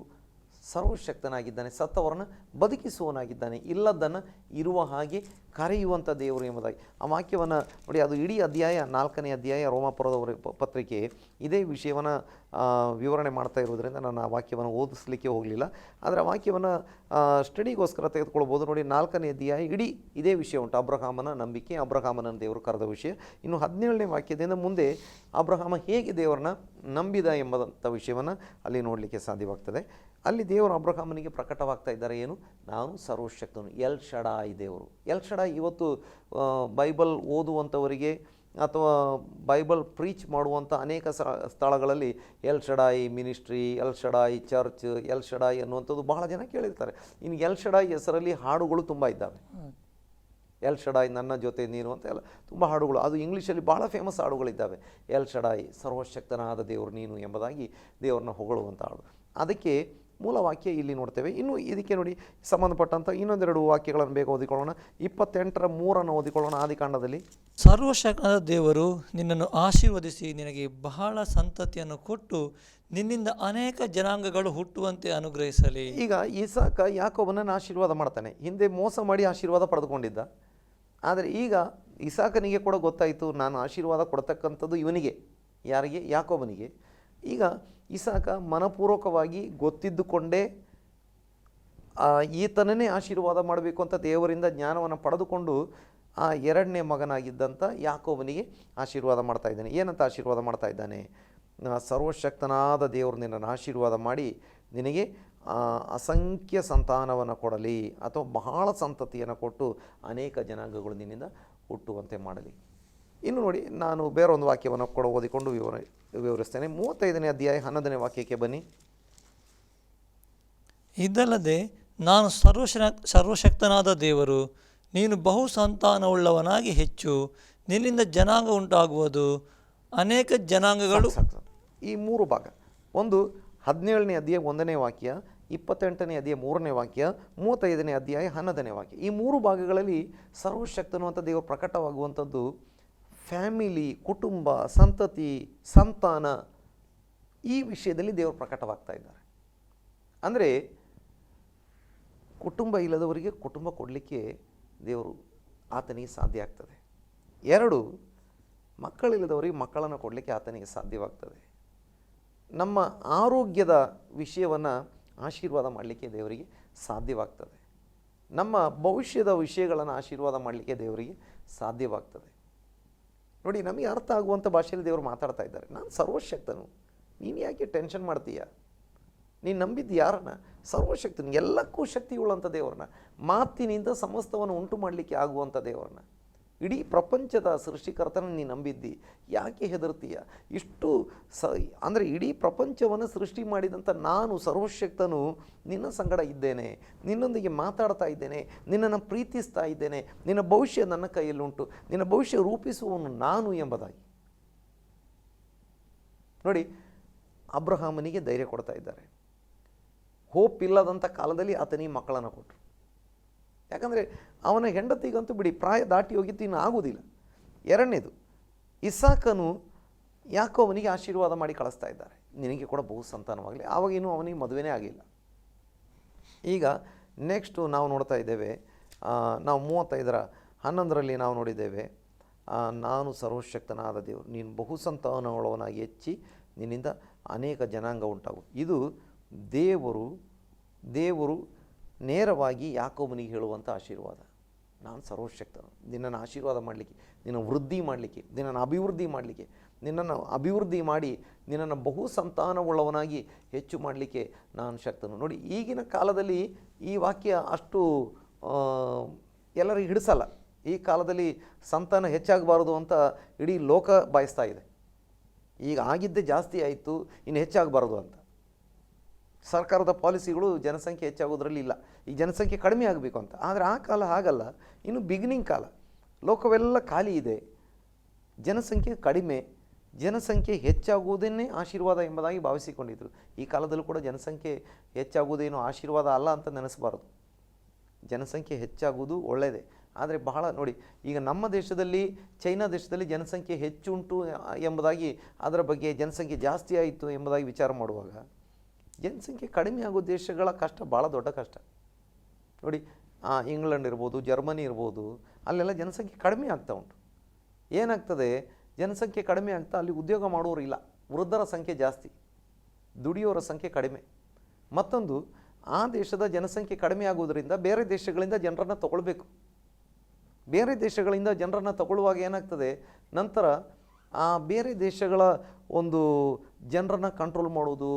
Speaker 2: ಸರ್ವಶಕ್ತನಾಗಿದ್ದಾನೆ, ಸತ್ತವರನ್ನು ಬದುಕಿಸುವವನಾಗಿದ್ದಾನೆ, ಇಲ್ಲದನ್ನು ಇರುವ ಹಾಗೆ ಕರೆಯುವಂಥ ದೇವರು ಎಂಬುದಾಗಿ ಆ ವಾಕ್ಯವನ್ನು ನೋಡಿ. ಅದು ಇಡೀ ಅಧ್ಯಾಯ 4ನೇ ಅಧ್ಯಾಯ ರೋಮಾಪುರದ ಪತ್ರಿಕೆ ಇದೇ ವಿಷಯವನ್ನು ವಿವರಣೆ ಮಾಡ್ತಾ ಇರೋದ್ರಿಂದ ನಾನು ಆ ವಾಕ್ಯವನ್ನು ಓದಿಸ್ಲಿಕ್ಕೆ ಹೋಗಲಿಲ್ಲ. ಆದರೆ ಆ ವಾಕ್ಯವನ್ನು ಸ್ಟಡಿಗೋಸ್ಕರ ತೆಗೆದುಕೊಳ್ಬೋದು. ನೋಡಿ, 4ನೇ ಅಧ್ಯಾಯ ಇಡೀ ಇದೇ ವಿಷಯ ಉಂಟು, ಅಬ್ರಹಾಮನ ನಂಬಿಕೆ, ಅಬ್ರಹಾಮನನ್ನು ದೇವರು ಕರೆದ ವಿಷಯ. ಇನ್ನು 17ನೇ ವಾಕ್ಯದಿಂದ ಮುಂದೆ ಅಬ್ರಹಾಮ ಹೇಗೆ ದೇವರನ್ನ ನಂಬಿದ ಎಂಬಂಥ ವಿಷಯವನ್ನು ಅಲ್ಲಿ ನೋಡಲಿಕ್ಕೆ ಸಾಧ್ಯವಾಗ್ತದೆ. ಅಲ್ಲಿ ದೇವರು ಅಬ್ರಹಾಮನಿಗೆ ಪ್ರಕಟವಾಗ್ತಾ ಇದ್ದಾರೆ. ಏನು? ನಾನು ಸರ್ವಶಕ್ತನು, ಎಲ್ ಶಡಾಯ್ ದೇವರು. ಎಲ್ ಶಡಾಯ್ ಇವತ್ತು ಬೈಬಲ್ ಓದುವಂಥವರಿಗೆ ಅಥವಾ ಬೈಬಲ್ ಪ್ರೀಚ್ ಮಾಡುವಂಥ ಅನೇಕ ಸ್ಥಳಗಳಲ್ಲಿ L Shaddai ministry, L Shaddai church, L Shaddai ಅನ್ನುವಂಥದ್ದು ಬಹಳ ಜನ ಕೇಳಿರ್ತಾರೆ. ಇನ್ನು ಎಲ್ ಶಡಾಯ್ ಹೆಸರಲ್ಲಿ ಹಾಡುಗಳು ತುಂಬ ಇದ್ದಾವೆ. ಎಲ್ ಶಡಾಯ್, ನನ್ನ ಜೊತೆ ನೀನು ಅಂತ ಎಲ್ಲ ತುಂಬ ಹಾಡುಗಳು, ಅದು ಇಂಗ್ಲೀಷಲ್ಲಿ ಭಾಳ ಫೇಮಸ್ ಹಾಡುಗಳಿದ್ದಾವೆ. ಎಲ್ ಶಡಾಯ್, ಸರ್ವಶಕ್ತನಾದ ದೇವರು ನೀನು ಎಂಬುದಾಗಿ ದೇವರನ್ನ ಹೊಗಳುವಂಥ ಹಾಡು. ಅದಕ್ಕೆ ಮೂಲ ವಾಕ್ಯ ಇಲ್ಲಿ ನೋಡ್ತೇವೆ. ಇನ್ನು ಇದಕ್ಕೆ ನೋಡಿ ಸಂಬಂಧಪಟ್ಟಂಥ ಇನ್ನೊಂದೆರಡು ವಾಕ್ಯಗಳನ್ನು ಬೇಗ ಓದಿಕೊಳ್ಳೋಣ. 28:3 ಓದಿಕೊಳ್ಳೋಣ. ಆದಿಕಾಂಡದಲ್ಲಿ,
Speaker 1: ಸರ್ವಶಕ್ತನಾದ ದೇವರು ನಿನ್ನನ್ನು ಆಶೀರ್ವದಿಸಿ ನಿನಗೆ ಬಹಳ ಸಂತತಿಯನ್ನು ಕೊಟ್ಟು ನಿನ್ನಿಂದ ಅನೇಕ ಜನಾಂಗಗಳು ಹುಟ್ಟುವಂತೆ ಅನುಗ್ರಹಿಸಲಿ.
Speaker 2: ಈಗ ಇಸಾಕ ಯಾಕೋಬನನ್ನು ಆಶೀರ್ವಾದ ಮಾಡ್ತಾನೆ. ಹಿಂದೆ ಮೋಸ ಮಾಡಿ ಆಶೀರ್ವಾದ ಪಡೆದುಕೊಂಡಿದ್ದ. ಆದರೆ ಈಗ ಇಸಾಕನಿಗೆ ಕೂಡ ಗೊತ್ತಾಯಿತು, ನಾನು ಆಶೀರ್ವಾದ ಕೊಡ್ತಕ್ಕಂಥದ್ದು ಇವನಿಗೆ. ಯಾರಿಗೆ? ಯಾಕೋಬನಿಗೆ. ಈಗ ಇಸಾಕ ಮನಪೂರ್ವಕವಾಗಿ ಗೊತ್ತಿದ್ದುಕೊಂಡೇ ಈತನನ್ನೇ ಆಶೀರ್ವಾದ ಮಾಡಬೇಕು ಅಂತ ದೇವರಿಂದ ಜ್ಞಾನವನ್ನು ಪಡೆದುಕೊಂಡು ಆ 2ನೇ ಮಗನಾಗಿದ್ದಂಥ ಯಾಕೋಬನಿಗೆ ಆಶೀರ್ವಾದ ಮಾಡ್ತಾ ಇದ್ದಾನೆ. ಏನಂತ ಆಶೀರ್ವಾದ ಮಾಡ್ತಾ ಇದ್ದಾನೆ? ಸರ್ವಶಕ್ತನಾದ ದೇವರು ನಿನ್ನನ್ನು ಆಶೀರ್ವಾದ ಮಾಡಿ ನಿನಗೆ ಅಸಂಖ್ಯ ಸಂತಾನವನ್ನು ಕೊಡಲಿ, ಅಥವಾ ಬಹಳ ಸಂತತಿಯನ್ನು ಕೊಟ್ಟು ಅನೇಕ ಜನಾಂಗಗಳು ನಿನ್ನಿಂದ ಹುಟ್ಟುವಂತೆ ಮಾಡಲಿ. ಇನ್ನು ನೋಡಿ, ನಾನು ಬೇರೊಂದು ವಾಕ್ಯವನ್ನು ಕೂಡ ಓದಿಕೊಂಡು ವಿವರಿಸ್ತೇನೆ. 35ನೇ ಅಧ್ಯಾಯ 11ನೇ ವಾಕ್ಯಕ್ಕೆ ಬನ್ನಿ.
Speaker 1: ಇದಲ್ಲದೆ ನಾನು ಸರ್ವಶಕ್ತನಾದ ದೇವರು, ನೀನು ಬಹು ಸಂತಾನವುಳ್ಳವನಾಗಿ ಹೆಚ್ಚು, ನಿನ್ನಿಂದ ಜನಾಂಗ ಉಂಟಾಗುವುದು, ಅನೇಕ ಜನಾಂಗಗಳು.
Speaker 2: ಈ 3 ಭಾಗ, ಒಂದು 17ನೇ ಅಧ್ಯಾಯ 1ನೇ ವಾಕ್ಯ, 28ನೇ ಅಧ್ಯಾಯ 3ನೇ ವಾಕ್ಯ, 35ನೇ ಅಧ್ಯಾಯ 11ನೇ ವಾಕ್ಯ. ಈ 3 ಭಾಗಗಳಲ್ಲಿ ಸರ್ವಶಕ್ತನು ಅಂತ ದೇವರು ಪ್ರಕಟವಾಗುವಂಥದ್ದು ಫ್ಯಾಮಿಲಿ, ಕುಟುಂಬ, ಸಂತತಿ, ಸಂತಾನ, ಈ ವಿಷಯದಲ್ಲಿ ದೇವರು ಪ್ರಕಟವಾಗ್ತಾ ಇದ್ದಾರೆ. ಅಂದರೆ ಕುಟುಂಬ ಇಲ್ಲದವರಿಗೆ ಕುಟುಂಬ ಕೊಡಲಿಕ್ಕೆ ದೇವರು ಆತನಿಗೆ ಸಾಧ್ಯ ಆಗ್ತದೆ. 2, ಮಕ್ಕಳಿಲ್ಲದವರಿಗೆ ಮಕ್ಕಳನ್ನು ಕೊಡಲಿಕ್ಕೆ ಆತನಿಗೆ ಸಾಧ್ಯವಾಗ್ತದೆ. ನಮ್ಮ ಆರೋಗ್ಯದ ವಿಷಯವನ್ನು ಆಶೀರ್ವಾದ ಮಾಡಲಿಕ್ಕೆ ದೇವರಿಗೆ ಸಾಧ್ಯವಾಗ್ತದೆ. ನಮ್ಮ ಭವಿಷ್ಯದ ವಿಷಯಗಳನ್ನು ಆಶೀರ್ವಾದ ಮಾಡಲಿಕ್ಕೆ ದೇವರಿಗೆ ಸಾಧ್ಯವಾಗ್ತದೆ. ನೋಡಿ, ನಮಗೆ ಅರ್ಥ ಆಗುವಂಥ ಭಾಷೆಯಲ್ಲಿ ದೇವರು ಮಾತಾಡ್ತಾ ಇದ್ದಾರೆ. ನಾನು ಸರ್ವಶಕ್ತನು, ನೀನು ಯಾಕೆ ಟೆನ್ಷನ್ ಮಾಡ್ತೀಯ? ನೀನು ನಂಬಿದ್ದು ಯಾರನ್ನ? ಸರ್ವಶಕ್ತನು, ಎಲ್ಲಕ್ಕೂ ಶಕ್ತಿ ಉಳ್ಳಂಥ ದೇವರನ್ನ, ಮಾತಿನಿಂದ ಸಮಸ್ತವನ್ನು ಉಂಟು ಮಾಡಲಿಕ್ಕೆ ಆಗುವಂಥ ದೇವರನ್ನ, ಇಡೀ ಪ್ರಪಂಚದ ಸೃಷ್ಟಿಕರ್ತನ ನೀನು ನಂಬಿದ್ದಿ, ಯಾಕೆ ಹೆದರ್ತೀಯ? ಇಷ್ಟು ಅಂದರೆ ಇಡೀ ಪ್ರಪಂಚವನ್ನು ಸೃಷ್ಟಿ ಮಾಡಿದಂಥ ನಾನು ಸರ್ವಶಕ್ತನು ನಿನ್ನ ಸಂಗಡ ಇದ್ದೇನೆ, ನಿನ್ನೊಂದಿಗೆ ಮಾತಾಡ್ತಾ ಇದ್ದೇನೆ, ನಿನ್ನನ್ನು ಪ್ರೀತಿಸ್ತಾ ಇದ್ದೇನೆ, ನಿನ್ನ ಭವಿಷ್ಯ ನನ್ನ ಕೈಯಲ್ಲುಂಟು, ನಿನ್ನ ಭವಿಷ್ಯ ರೂಪಿಸುವವನು ನಾನು ಎಂಬುದಾಗಿ. ನೋಡಿ, ಅಬ್ರಹಾಮನಿಗೆ ಧೈರ್ಯ ಕೊಡ್ತಾ ಇದ್ದಾರೆ. ಹೋಪ್ ಇಲ್ಲದಂಥ ಕಾಲದಲ್ಲಿ ಆತನಿಗೆ ಮಕ್ಕಳನ್ನು ಕೊಟ್ಟರು. ಯಾಕಂದರೆ ಅವನ ಹೆಂಡತಿಗಂತೂ ಬಿಡಿ, ಪ್ರಾಯ ದಾಟಿ ಹೋಗಿತ್ತು, ಇನ್ನು ಆಗುವುದಿಲ್ಲ. 2ನೇದು, ಇಸಾಕನು ಯಾಕೋಬನಿಗೆ ಆಶೀರ್ವಾದ ಮಾಡಿ ಕಳಿಸ್ತಾ ಇದ್ದಾರೆ, ನಿನಗೆ ಕೂಡ ಬಹು ಸಂತಾನವಾಗಲಿ. ಆವಾಗ ಇನ್ನೂ ಅವನಿಗೆ ಮದುವೆನೇ ಆಗಿಲ್ಲ. ಈಗ ನೆಕ್ಸ್ಟು ನಾವು ನೋಡ್ತಾ ಇದ್ದೇವೆ, ನಾವು 35:11 ನಾವು ನೋಡಿದ್ದೇವೆ, ನಾನು ಸರ್ವಶಕ್ತನಾದ ದೇವರು, ನೀನು ಬಹು ಸಂತಾನವುಳ್ಳವನಾಗಿ ಹೆಚ್ಚಿ ನಿನ್ನಿಂದ ಅನೇಕ ಜನಾಂಗ ಉಂಟಾಗು. ಇದು ದೇವರು ನೇರವಾಗಿ ಯಾಕೋಬನಿಗೆ ಹೇಳುವಂಥ ಆಶೀರ್ವಾದ. ನಾನು ಸರ್ವಶಕ್ತನು, ನಿನ್ನನ್ನು ಆಶೀರ್ವಾದ ಮಾಡಲಿಕ್ಕೆ, ನಿನ್ನ ವೃದ್ಧಿ ಮಾಡಲಿಕ್ಕೆ, ನಿನ್ನನ್ನು ಅಭಿವೃದ್ಧಿ ಮಾಡಲಿಕ್ಕೆ, ನಿನ್ನನ್ನು ಅಭಿವೃದ್ಧಿ ಮಾಡಿ ನಿನ್ನನ್ನು ಬಹು ಸಂತಾನವುಳ್ಳವನಾಗಿ ಹೆಚ್ಚು ಮಾಡಲಿಕ್ಕೆ ನಾನು ಶಕ್ತನು. ನೋಡಿ, ಈಗಿನ ಕಾಲದಲ್ಲಿ ಈ ವಾಕ್ಯ ಅಷ್ಟು ಎಲ್ಲರಿಗೂ ಹಿಡಿಸಲ್ಲ. ಈ ಕಾಲದಲ್ಲಿ ಸಂತಾನ ಹೆಚ್ಚಾಗಬಾರ್ದು ಅಂತ ಇಡೀ ಲೋಕ ಬಯಸ್ತಾ ಇದೆ. ಈಗ ಆಗಿದ್ದೇ ಜಾಸ್ತಿ ಆಯಿತು, ಇನ್ನು ಹೆಚ್ಚಾಗಬಾರ್ದು ಅಂತ. ಸರ್ಕಾರದ ಪಾಲಿಸಿಗಳು ಜನಸಂಖ್ಯೆ ಹೆಚ್ಚಾಗೋದ್ರಲ್ಲಿ ಇಲ್ಲ, ಈ ಜನಸಂಖ್ಯೆ ಕಡಿಮೆ ಆಗಬೇಕು ಅಂತ. ಆದರೆ ಆ ಕಾಲ ಹಾಗಲ್ಲ, ಇನ್ನು ಬಿಗಿನಿಂಗ್ ಕಾಲ, ಲೋಕವೆಲ್ಲ ಖಾಲಿ ಇದೆ, ಜನಸಂಖ್ಯೆ ಕಡಿಮೆ, ಜನಸಂಖ್ಯೆ ಹೆಚ್ಚಾಗುವುದನ್ನೇ ಆಶೀರ್ವಾದ ಎಂಬುದಾಗಿ ಭಾವಿಸಿಕೊಂಡಿದ್ದರು. ಈ ಕಾಲದಲ್ಲೂ ಕೂಡ ಜನಸಂಖ್ಯೆ ಹೆಚ್ಚಾಗುವುದೇನು ಆಶೀರ್ವಾದ ಅಲ್ಲ ಅಂತ ನೆನೆಸಬಾರದು. ಜನಸಂಖ್ಯೆ ಹೆಚ್ಚಾಗುವುದು ಒಳ್ಳೆಯದೇ, ಆದರೆ ಬಹಳ ನೋಡಿ, ಈಗ ನಮ್ಮ ದೇಶದಲ್ಲಿ ಚೈನಾ ದೇಶದಲ್ಲಿ ಜನಸಂಖ್ಯೆ ಹೆಚ್ಚುಂಟು ಎಂಬುದಾಗಿ, ಅದರ ಬಗ್ಗೆ ಜನಸಂಖ್ಯೆ ಜಾಸ್ತಿ ಆಯಿತು ಎಂಬುದಾಗಿ ವಿಚಾರ ಮಾಡುವಾಗ ಜನಸಂಖ್ಯೆ ಕಡಿಮೆ ಆಗೋ ದೇಶಗಳ ಕಷ್ಟ ಭಾಳ ದೊಡ್ಡ ಕಷ್ಟ. ನೋಡಿ, ಇಂಗ್ಲೆಂಡ್ ಇರ್ಬೋದು, ಜರ್ಮನಿ ಇರ್ಬೋದು, ಅಲ್ಲೆಲ್ಲ ಜನಸಂಖ್ಯೆ ಕಡಿಮೆ ಆಗ್ತಾ ಉಂಟು. ಏನಾಗ್ತದೆ, ಜನಸಂಖ್ಯೆ ಕಡಿಮೆ ಆಗ್ತಾ ಅಲ್ಲಿ ಉದ್ಯೋಗ ಮಾಡೋರು ಇಲ್ಲ, ವೃದ್ಧರ ಸಂಖ್ಯೆ ಜಾಸ್ತಿ, ದುಡಿಯೋರ ಸಂಖ್ಯೆ ಕಡಿಮೆ. ಮತ್ತೊಂದು, ಆ ದೇಶದ ಜನಸಂಖ್ಯೆ ಕಡಿಮೆ ಆಗೋದ್ರಿಂದ ಬೇರೆ ದೇಶಗಳಿಂದ ಜನರನ್ನು ತಗೊಳ್ಬೇಕು. ಬೇರೆ ದೇಶಗಳಿಂದ ಜನರನ್ನು ತಗೊಳ್ಳುವಾಗ ಏನಾಗ್ತದೆ, ನಂತರ ಆ ಬೇರೆ ದೇಶಗಳ ಒಂದು ಜನರನ್ನು ಕಂಟ್ರೋಲ್ ಮಾಡೋದು,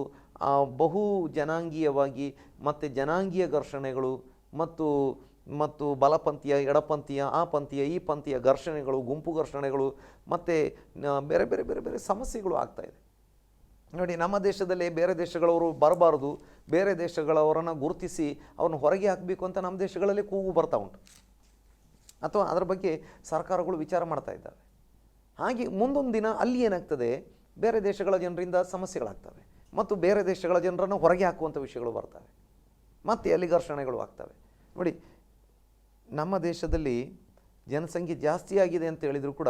Speaker 2: ಬಹು ಜನಾಂಗೀಯವಾಗಿ ಮತ್ತು ಜನಾಂಗೀಯ ಘರ್ಷಣೆಗಳು ಮತ್ತು ಬಲಪಂಥೀಯ, ಎಡಪಂಥೀಯ, ಆ ಪಂಥೀಯ, ಈ ಪಂಥೀಯ ಘರ್ಷಣೆಗಳು, ಗುಂಪು ಘರ್ಷಣೆಗಳು ಮತ್ತು ಬೇರೆ ಬೇರೆ ಬೇರೆ ಬೇರೆ ಸಮಸ್ಯೆಗಳು ಆಗ್ತಾಯಿದೆ. ನೋಡಿ, ನಮ್ಮ ದೇಶದಲ್ಲಿ ಬೇರೆ ದೇಶಗಳವರು ಬರಬಾರ್ದು, ಬೇರೆ ದೇಶಗಳವರನ್ನು ಗುರುತಿಸಿ ಅವ್ರನ್ನ ಹೊರಗೆ ಹಾಕಬೇಕು ಅಂತ ನಮ್ಮ ದೇಶಗಳಲ್ಲಿ ಕೂಗು ಬರ್ತಾ ಉಂಟು, ಅಥವಾ ಅದರ ಬಗ್ಗೆ ಸರ್ಕಾರಗಳು ವಿಚಾರ ಮಾಡ್ತಾ ಇದ್ದಾವೆ. ಹಾಗೆ ಮುಂದೊಂದು ದಿನ ಅಲ್ಲಿ ಏನಾಗ್ತದೆ, ಬೇರೆ ದೇಶಗಳ ಜನರಿಂದ ಸಮಸ್ಯೆಗಳಾಗ್ತವೆ ಮತ್ತು ಬೇರೆ ದೇಶಗಳ ಜನರನ್ನು ಹೊರಗೆ ಹಾಕುವಂಥ ವಿಷಯಗಳು ಬರ್ತವೆ, ಮತ್ತು ಅಲ್ಲಿ ಘರ್ಷಣೆಗಳು ಆಗ್ತವೆ. ನೋಡಿ, ನಮ್ಮ ದೇಶದಲ್ಲಿ ಜನಸಂಖ್ಯೆ ಜಾಸ್ತಿ ಆಗಿದೆ ಅಂತ ಹೇಳಿದರೂ ಕೂಡ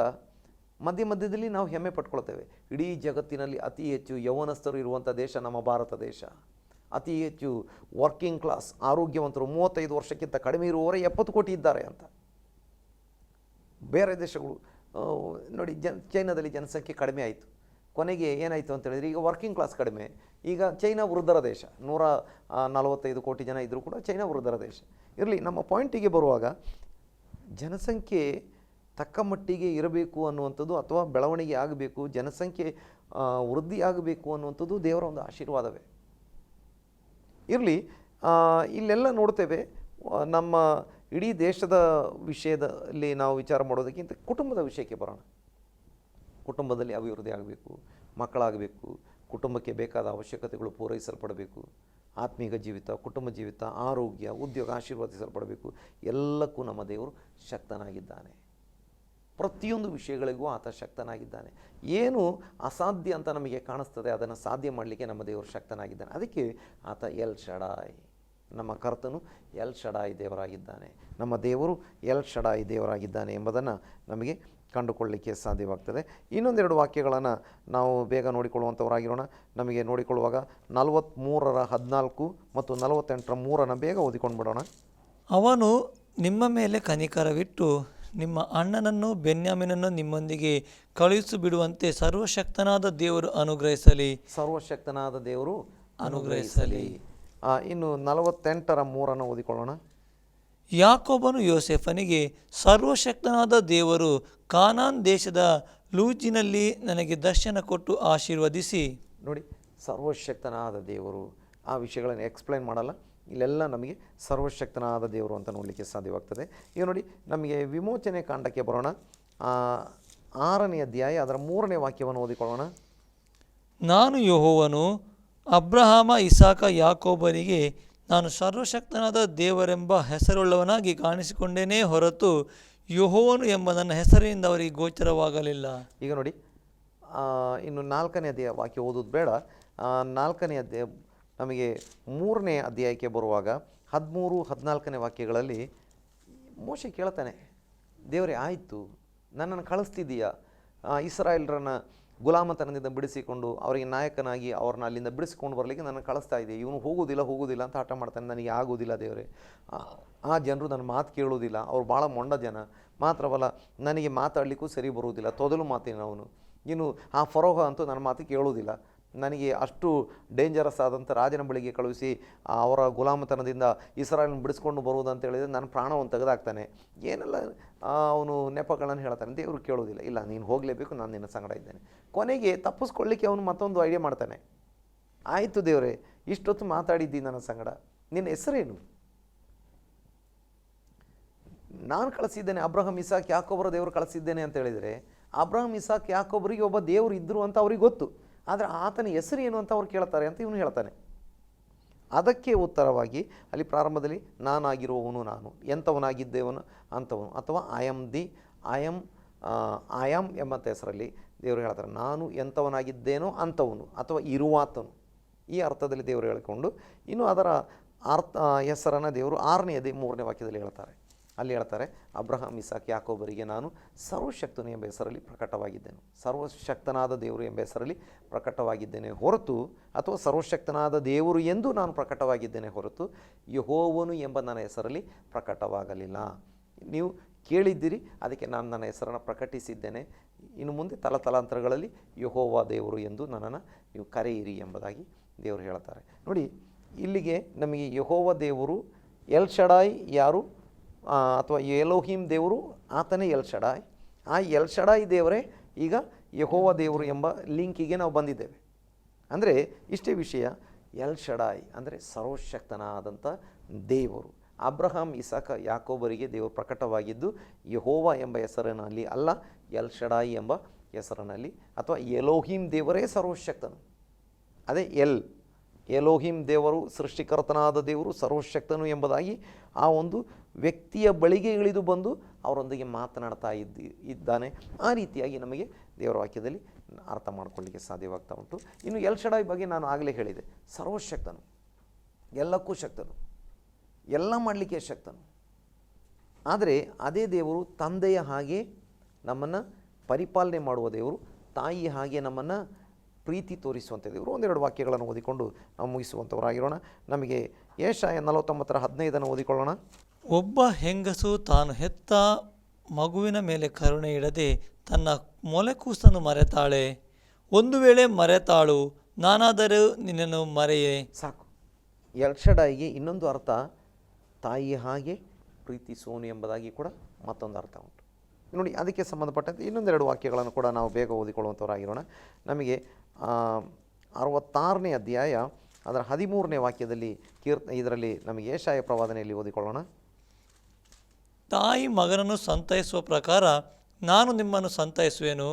Speaker 2: ಮಧ್ಯದಲ್ಲಿ ನಾವು ಹೆಮ್ಮೆ ಪಟ್ಕೊಳ್ತೇವೆ. ಇಡೀ ಜಗತ್ತಿನಲ್ಲಿ ಅತಿ ಹೆಚ್ಚು ಯೌವನಸ್ಥರು ಇರುವಂಥ ದೇಶ ನಮ್ಮ ಭಾರತ ದೇಶ. ಅತಿ ಹೆಚ್ಚು ವರ್ಕಿಂಗ್ ಕ್ಲಾಸ್ ಆರೋಗ್ಯವಂತರು 35 ವರ್ಷಕ್ಕಿಂತ ಕಡಿಮೆ ಇರುವವರೇ 70 ಕೋಟಿ ಇದ್ದಾರೆ ಅಂತ. ಬೇರೆ ದೇಶಗಳು ನೋಡಿ, ಚೈನಾದಲ್ಲಿ ಜನಸಂಖ್ಯೆ ಕಡಿಮೆ ಆಯಿತು, ಕೊನೆಗೆ ಏನಾಯಿತು ಅಂತ ಹೇಳಿದರೆ ಈಗ ವರ್ಕಿಂಗ್ ಕ್ಲಾಸ್ ಕಡಿಮೆ. ಈಗ ಚೈನಾ ವೃದ್ಧರ ದೇಶ, 145 ಕೋಟಿ ಜನ ಇದ್ದರೂ ಕೂಡ ಚೈನಾ ವೃದ್ಧರ ದೇಶ. ಇರಲಿ, ನಮ್ಮ ಪಾಯಿಂಟಿಗೆ ಬರುವಾಗ ಜನಸಂಖ್ಯೆ ತಕ್ಕ ಮಟ್ಟಿಗೆ ಇರಬೇಕು ಅನ್ನುವಂಥದ್ದು, ಅಥವಾ ಬೆಳವಣಿಗೆ ಆಗಬೇಕು, ಜನಸಂಖ್ಯೆ ವೃದ್ಧಿ ಆಗಬೇಕು ಅನ್ನುವಂಥದ್ದು ದೇವರ ಒಂದು ಆಶೀರ್ವಾದವೇ. ಇರಲಿ, ಇಲ್ಲೆಲ್ಲ ನೋಡ್ತೇವೆ, ನಮ್ಮ ಇಡೀ ದೇಶದ ವಿಷಯದಲ್ಲಿ ನಾವು ವಿಚಾರ ಮಾಡೋದಕ್ಕಿಂತ ಕುಟುಂಬದ ವಿಷಯಕ್ಕೆ ಬರೋಣ. ಕುಟುಂಬದಲ್ಲಿ ಅಭಿವೃದ್ಧಿ ಆಗಬೇಕು, ಮಕ್ಕಳಾಗಬೇಕು, ಕುಟುಂಬಕ್ಕೆ ಬೇಕಾದ ಅವಶ್ಯಕತೆಗಳು ಪೂರೈಸಲ್ಪಡಬೇಕು, ಆತ್ಮೀಕ ಜೀವಿತ, ಕುಟುಂಬ ಜೀವಿತ, ಆರೋಗ್ಯ, ಉದ್ಯೋಗ ಆಶೀರ್ವದಿಸಲ್ಪಡಬೇಕು. ಎಲ್ಲಕ್ಕೂ ನಮ್ಮ ದೇವರು ಶಕ್ತನಾಗಿದ್ದಾನೆ. ಪ್ರತಿಯೊಂದು ವಿಷಯಗಳಿಗೂ ಆತ ಶಕ್ತನಾಗಿದ್ದಾನೆ. ಏನು ಅಸಾಧ್ಯ ಅಂತ ನಮಗೆ ಕಾಣಿಸ್ತದೆ ಅದನ್ನು ಸಾಧ್ಯ ಮಾಡಲಿಕ್ಕೆ ನಮ್ಮ ದೇವರು ಶಕ್ತನಾಗಿದ್ದಾನೆ. ಅದಕ್ಕೆ ಆತ ಎಲ್ ಶಡಾಯ್, ನಮ್ಮ ಕರ್ತನು ಎಲ್ ಶಡಾಯ್ ದೇವರಾಗಿದ್ದಾನೆ. ನಮ್ಮ ದೇವರು ಎಲ್ ಶಡಾಯ್ ದೇವರಾಗಿದ್ದಾನೆ ಎಂಬುದನ್ನು ನಮಗೆ ಕಂಡುಕೊಳ್ಳಲಿಕ್ಕೆ ಸಾಧ್ಯವಾಗ್ತದೆ. ಇನ್ನೊಂದೆರಡು ವಾಕ್ಯಗಳನ್ನು ನಾವು ಬೇಗ ನೋಡಿಕೊಳ್ಳುವಂಥವರಾಗಿರೋಣ. ನಮಗೆ ನೋಡಿಕೊಳ್ಳುವಾಗ 43:14 ಮತ್ತು 48:3 ಬೇಗ ಓದಿಕೊಂಡು ಬಿಡೋಣ.
Speaker 1: ಅವನು ನಿಮ್ಮ ಮೇಲೆ ಕನಿಕರವಿಟ್ಟು ನಿಮ್ಮ ಅಣ್ಣನನ್ನು ಬೆನ್ಯಾಮಿನನ್ನು ನಿಮ್ಮೊಂದಿಗೆ ಕಳುಹಿಸಿಬಿಡುವಂತೆ ಸರ್ವಶಕ್ತನಾದ ದೇವರು ಅನುಗ್ರಹಿಸಲಿ.
Speaker 2: ಸರ್ವಶಕ್ತನಾದ ದೇವರು ಅನುಗ್ರಹಿಸಲಿ. ಇನ್ನು 48:3 ಓದಿಕೊಳ್ಳೋಣ.
Speaker 1: ಯಾಕೋಬನು ಯೋಸೇಫನಿಗೆ, ಸರ್ವಶಕ್ತನಾದ ದೇವರು ಕಾನಾನ್ ದೇಶದ ಲೂಜಿನಲ್ಲಿ ನನಗೆ ದರ್ಶನ ಕೊಟ್ಟು ಆಶೀರ್ವದಿಸಿ.
Speaker 2: ನೋಡಿ, ಸರ್ವಶಕ್ತನಾದ ದೇವರು, ಆ ವಿಷಯಗಳನ್ನು ಎಕ್ಸ್ಪ್ಲೈನ್ ಮಾಡಲ್ಲ, ಇಲ್ಲೆಲ್ಲ ನಮಗೆ ಸರ್ವಶಕ್ತನಾದ ದೇವರು ಅಂತ ನೋಡಲಿಕ್ಕೆ ಸಾಧ್ಯವಾಗ್ತದೆ. ಈಗ ನೋಡಿ, ನಮಗೆ ವಿಮೋಚನೆ ಕಾಂಡಕ್ಕೆ ಬರೋಣ. 6ನೇ ಅಧ್ಯಾಯ ಅದರ 3ನೇ ವಾಕ್ಯವನ್ನು ಓದಿಕೊಳ್ಳೋಣ.
Speaker 1: ನಾನು ಯೆಹೋವನು ಅಬ್ರಹಾಮ, ಇಸಾಕ, ಯಾಕೋಬನಿಗೆ ನಾನು ಸರ್ವಶಕ್ತನಾದ ದೇವರೆಂಬ ಹೆಸರುಳ್ಳವನಾಗಿ ಕಾಣಿಸಿಕೊಂಡೇನೇ ಹೊರತು ಯೆಹೋವನು ಎಂಬ ನನ್ನ ಹೆಸರಿನಿಂದ ಅವರಿಗೆ ಗೋಚರವಾಗಲಿಲ್ಲ.
Speaker 2: ಈಗ ನೋಡಿ, ಇನ್ನು 4ನೇ ಅಧ್ಯಾಯ ವಾಕ್ಯ ಓದೋದು ಬೇಡ. 4ನೇ ಅಧ್ಯಾಯ ನಮಗೆ 3ನೇ ಅಧ್ಯಾಯಕ್ಕೆ ಬರುವಾಗ 13, 14ನೇ ವಾಕ್ಯಗಳಲ್ಲಿ ಮೋಶೆ ಕೇಳ್ತಾನೆ, ದೇವರೇ ಆಯಿತು, ನನ್ನನ್ನು ಕಳಿಸ್ತಿದ್ದೀಯಾ, ಇಸ್ರಾಯೇಲ್ರನ್ನು ಗುಲಾಮತನದಿಂದ ಬಿಡಿಸಿಕೊಂಡು ಅವರಿಗೆ ನಾಯಕನಾಗಿ ಅವ್ರನ್ನ ಅಲ್ಲಿಂದ ಬಿಡಿಸಿಕೊಂಡು ಬರಲಿಕ್ಕೆ ನನ್ನ ಕಳಿಸ್ತಾ ಇದೆ. ಇವನು ಹೋಗೋದಿಲ್ಲ ಅಂತ ಹಠ ಮಾಡ್ತಾನೆ. ನನಗೆ ಆಗೋದಿಲ್ಲ ದೇವರೇ, ಆ ಜನರು ನನ್ನ ಮಾತು ಕೇಳೋದಿಲ್ಲ, ಅವ್ರು ಭಾಳ ಮೊಂಡ ಜನ, ಮಾತ್ರವಲ್ಲ ನನಗೆ ಮಾತಾಡಲಿಕ್ಕೂ ಸರಿ ಬರುವುದಿಲ್ಲ, ತೊದಲು ಮಾತಿನ ಅವನು. ಇನ್ನು ಆ ಫರೋಹ ಅಂತೂ ನನ್ನ ಮಾತು ಕೇಳೋದಿಲ್ಲ, ನನಗೆ ಅಷ್ಟು ಡೇಂಜರಸ್ ಆದಂಥ ರಾಜನ ಬಳಿಗೆ ಕಳುಹಿಸಿ ಅವರ ಗುಲಾಮತನದಿಂದ ಇಸ್ರಾಯೇಲನ್ನು ಬಿಡಿಸ್ಕೊಂಡು ಬರುವುದು ಅಂತ ಹೇಳಿದರೆ ನನ್ನ ಪ್ರಾಣವನ್ನು ತೆಗೆದಾಕ್ತಾನೆ, ಏನೆಲ್ಲ ಅವನು ನೆಪಗಳನ್ನು ಹೇಳ್ತಾನೆ. ದೇವರು ಕೇಳೋದಿಲ್ಲ, ಇಲ್ಲ ನೀನು ಹೋಗಲೇಬೇಕು, ನಾನು ನಿನ್ನ ಸಂಗಡ ಇದ್ದೇನೆ. ಕೊನೆಗೆ ತಪ್ಪಿಸ್ಕೊಳ್ಳಿಕ್ಕೆ ಅವನು ಮತ್ತೊಂದು ಐಡಿಯಾ ಮಾಡ್ತಾನೆ. ಆಯಿತು ದೇವರೇ, ಇಷ್ಟೊತ್ತು ಮಾತಾಡಿದ್ದಿ ನನ್ನ ಸಂಗಡ, ನಿನ್ನ ಹೆಸರೇನು? ನಾನು ಕಳಿಸಿದ್ದೇನೆ, ಅಬ್ರಹಾಂ ಇಸಾಕ್ ಯಾಕೋಬರ ದೇವರು ಕಳಿಸಿದ್ದೇನೆ ಅಂತ ಹೇಳಿದರೆ, ಅಬ್ರಹಾಂ ಇಸಾಕ್ ಯಾಕೋಬರಿಗೆ ಒಬ್ಬ ದೇವರು ಇದ್ದರು ಅಂತ ಅವ್ರಿಗೆ ಗೊತ್ತು, ಆದರೆ ಆತನ ಹೆಸರು ಏನು ಅಂತ ಅವ್ರು ಕೇಳ್ತಾರೆ ಅಂತ ಇವನು ಹೇಳ್ತಾನೆ. ಅದಕ್ಕೆ ಉತ್ತರವಾಗಿ ಅಲ್ಲಿ ಪ್ರಾರಂಭದಲ್ಲಿ ನಾನಾಗಿರುವವನು ನಾನು, ಎಂಥವನಾಗಿದ್ದೇವನು ಅಂಥವನು, ಅಥವಾ ಐ ಆಮ್ ಎಂಬಂಥ ಹೆಸರಲ್ಲಿ ದೇವರು ಹೇಳ್ತಾರೆ, ನಾನು ಎಂಥವನಾಗಿದ್ದೇನೋ ಅಂಥವನು ಅಥವಾ ಇರುವಾತನು, ಈ ಅರ್ಥದಲ್ಲಿ ದೇವರು ಹೇಳಿಕೊಂಡು ಇನ್ನು ಅದರ ಹೆಸರನ್ನು ದೇವರು 6ನೇ ಅಧ್ಯಾಯ 3ನೇ ವಾಕ್ಯದಲ್ಲಿ ಹೇಳ್ತಾರೆ. ಅಲ್ಲಿ ಹೇಳ್ತಾರೆ, ಅಬ್ರಹಾಂ ಇಸಾಕ್ ಯಾಕೋಬರಿಗೆ ನಾನು ಸರ್ವಶಕ್ತನು ಎಂಬ ಹೆಸರಲ್ಲಿ ಪ್ರಕಟವಾಗಿದ್ದೇನೆ. ಸರ್ವಶಕ್ತನಾದ ದೇವರು ಎಂಬ ಹೆಸರಲ್ಲಿ ಪ್ರಕಟವಾಗಿದ್ದೇನೆ ಹೊರತು, ಅಥವಾ ಸರ್ವಶಕ್ತನಾದ ದೇವರು ಎಂದು ನಾನು ಪ್ರಕಟವಾಗಿದ್ದೇನೆ ಹೊರತು ಯೆಹೋವನು ಎಂಬ ನನ್ನ ಹೆಸರಲ್ಲಿ ಪ್ರಕಟವಾಗಲಿಲ್ಲ. ನೀವು ಕೇಳಿದ್ದೀರಿ, ಅದಕ್ಕೆ ನಾನು ನನ್ನ ಹೆಸರನ್ನು ಪ್ರಕಟಿಸಿದ್ದೇನೆ. ಇನ್ನು ಮುಂದೆ ತಲತಲಾಂತರಗಳಲ್ಲಿ ಯೆಹೋವ ದೇವರು ಎಂದು ನನ್ನನ್ನು ನೀವು ಕರೆಯಿರಿ ಎಂಬುದಾಗಿ ದೇವರು ಹೇಳ್ತಾರೆ. ನೋಡಿ, ಇಲ್ಲಿಗೆ ನಮಗೆ ಯೆಹೋವ ದೇವರು, ಎಲ್ ಶಡಾಯ್ ಯಾರು ಅಥವಾ ಎಲೋಹಿಮ್ ದೇವರು, ಆತನೇ ಎಲ್ ಶಡಾಯ್. ಆ ಎಲ್ ಶಡಾಯ್ ದೇವರೇ ಈಗ ಯೆಹೋವ ದೇವರು ಎಂಬ ಲಿಂಕಿಗೆ ನಾವು ಬಂದಿದ್ದೇವೆ. ಅಂದರೆ ಇಷ್ಟೇ ವಿಷಯ, ಎಲ್ ಶಡಾಯ್ ಅಂದರೆ ಸರ್ವಶಕ್ತನಾದಂಥ ದೇವರು. ಅಬ್ರಹಾಂ ಇಸಾಕ ಯಾಕೋಬರಿಗೆ ದೇವರು ಪ್ರಕಟವಾಗಿದ್ದು ಯೆಹೋವ ಎಂಬ ಹೆಸರಿನಲ್ಲಿ ಅಲ್ಲ, ಎಲ್ ಶಡಾಯ್ ಎಂಬ ಹೆಸರಿನಲ್ಲಿ, ಅಥವಾ ಎಲೋಹಿಮ್ ದೇವರೇ ಸರ್ವಶಕ್ತನು. ಅದೇ ಎಲೋಹಿಮ್ ದೇವರು ಸೃಷ್ಟಿಕರ್ತನಾದ ದೇವರು ಸರ್ವಶಕ್ತನು ಎಂಬುದಾಗಿ ಆ ಒಂದು ವ್ಯಕ್ತಿಯ ಬಳಿಗೆ ಇಳಿದು ಬಂದು ಅವರೊಂದಿಗೆ ಮಾತನಾಡ್ತಾ ಇದ್ದಾನೆ. ಆ ರೀತಿಯಾಗಿ ನಮಗೆ ದೇವರ ವಾಕ್ಯದಲ್ಲಿ ಅರ್ಥ ಮಾಡ್ಕೊಳ್ಳಿಕ್ಕೆ ಸಾಧ್ಯವಾಗ್ತಾ ಉಂಟು. ಇನ್ನು ಎಲ್ ಶಡಾಯ್ ಬಗ್ಗೆ ನಾನು ಆಗಲೇ ಹೇಳಿದೆ, ಸರ್ವಶಕ್ತನು, ಎಲ್ಲಕ್ಕೂ ಶಕ್ತನು, ಎಲ್ಲ ಮಾಡಲಿಕ್ಕೆ ಶಕ್ತನು. ಆದರೆ ಅದೇ ದೇವರು ತಂದೆಯ ಹಾಗೆ ನಮ್ಮನ್ನು ಪರಿಪಾಲನೆ ಮಾಡುವ ದೇವರು, ತಾಯಿ ಹಾಗೆ ನಮ್ಮನ್ನು ಪ್ರೀತಿ ತೋರಿಸುವಂಥ ದೇವರು. ಒಂದೆರಡು ವಾಕ್ಯಗಳನ್ನು ಓದಿಕೊಂಡು ನಾವು ಮುಗಿಸುವಂಥವರಾಗಿರೋಣ. ನಮಗೆ ಯೆಶಾಯ 49:15 ಓದಿಕೊಳ್ಳೋಣ.
Speaker 1: ಒಬ್ಬ ಹೆಂಗಸು ತಾನು ಹೆತ್ತ ಮಗುವಿನ ಮೇಲೆ ಕರುಣೆ ಇಡದೆ ತನ್ನ ಮೊಲೆಕೂಸನ್ನು ಮರೆತಾಳೆ. ಒಂದು ವೇಳೆ ಮರೆತಾಳು, ನಾನಾದರೂ ನಿನ್ನನ್ನು ಮರೆಯೇ.
Speaker 2: ಸಾಕು. ಎಲ್ ಶಡಾಯ್ಗೆ ಇನ್ನೊಂದು ಅರ್ಥ ತಾಯಿ ಹಾಗೆ ಪ್ರೀತಿಸುವನು ಎಂಬುದಾಗಿ ಕೂಡ ಮತ್ತೊಂದು ಅರ್ಥ ಉಂಟು. ನೋಡಿ, ಅದಕ್ಕೆ ಸಂಬಂಧಪಟ್ಟಂತೆ ಇನ್ನೊಂದೆರಡು ವಾಕ್ಯಗಳನ್ನು ಕೂಡ ನಾವು ಬೇಗ ಓದಿಕೊಳ್ಳುವಂಥವರಾಗಿರೋಣ. ನಮಗೆ 66ನೇ ಅಧ್ಯಾಯ ಅದರ 13ನೇ ವಾಕ್ಯದಲ್ಲಿ ಇದರಲ್ಲಿ ನಮಗೆ ಯೆಶಾಯ ಪ್ರವಾದನೆಯಲ್ಲಿ ಓದಿಕೊಳ್ಳೋಣ.
Speaker 1: ತಾಯಿ ಮಗನನ್ನು ಸಂತೈಸುವ ಪ್ರಕಾರ ನಾನು ನಿಮ್ಮನ್ನು ಸಂತೈಸುವೆನು.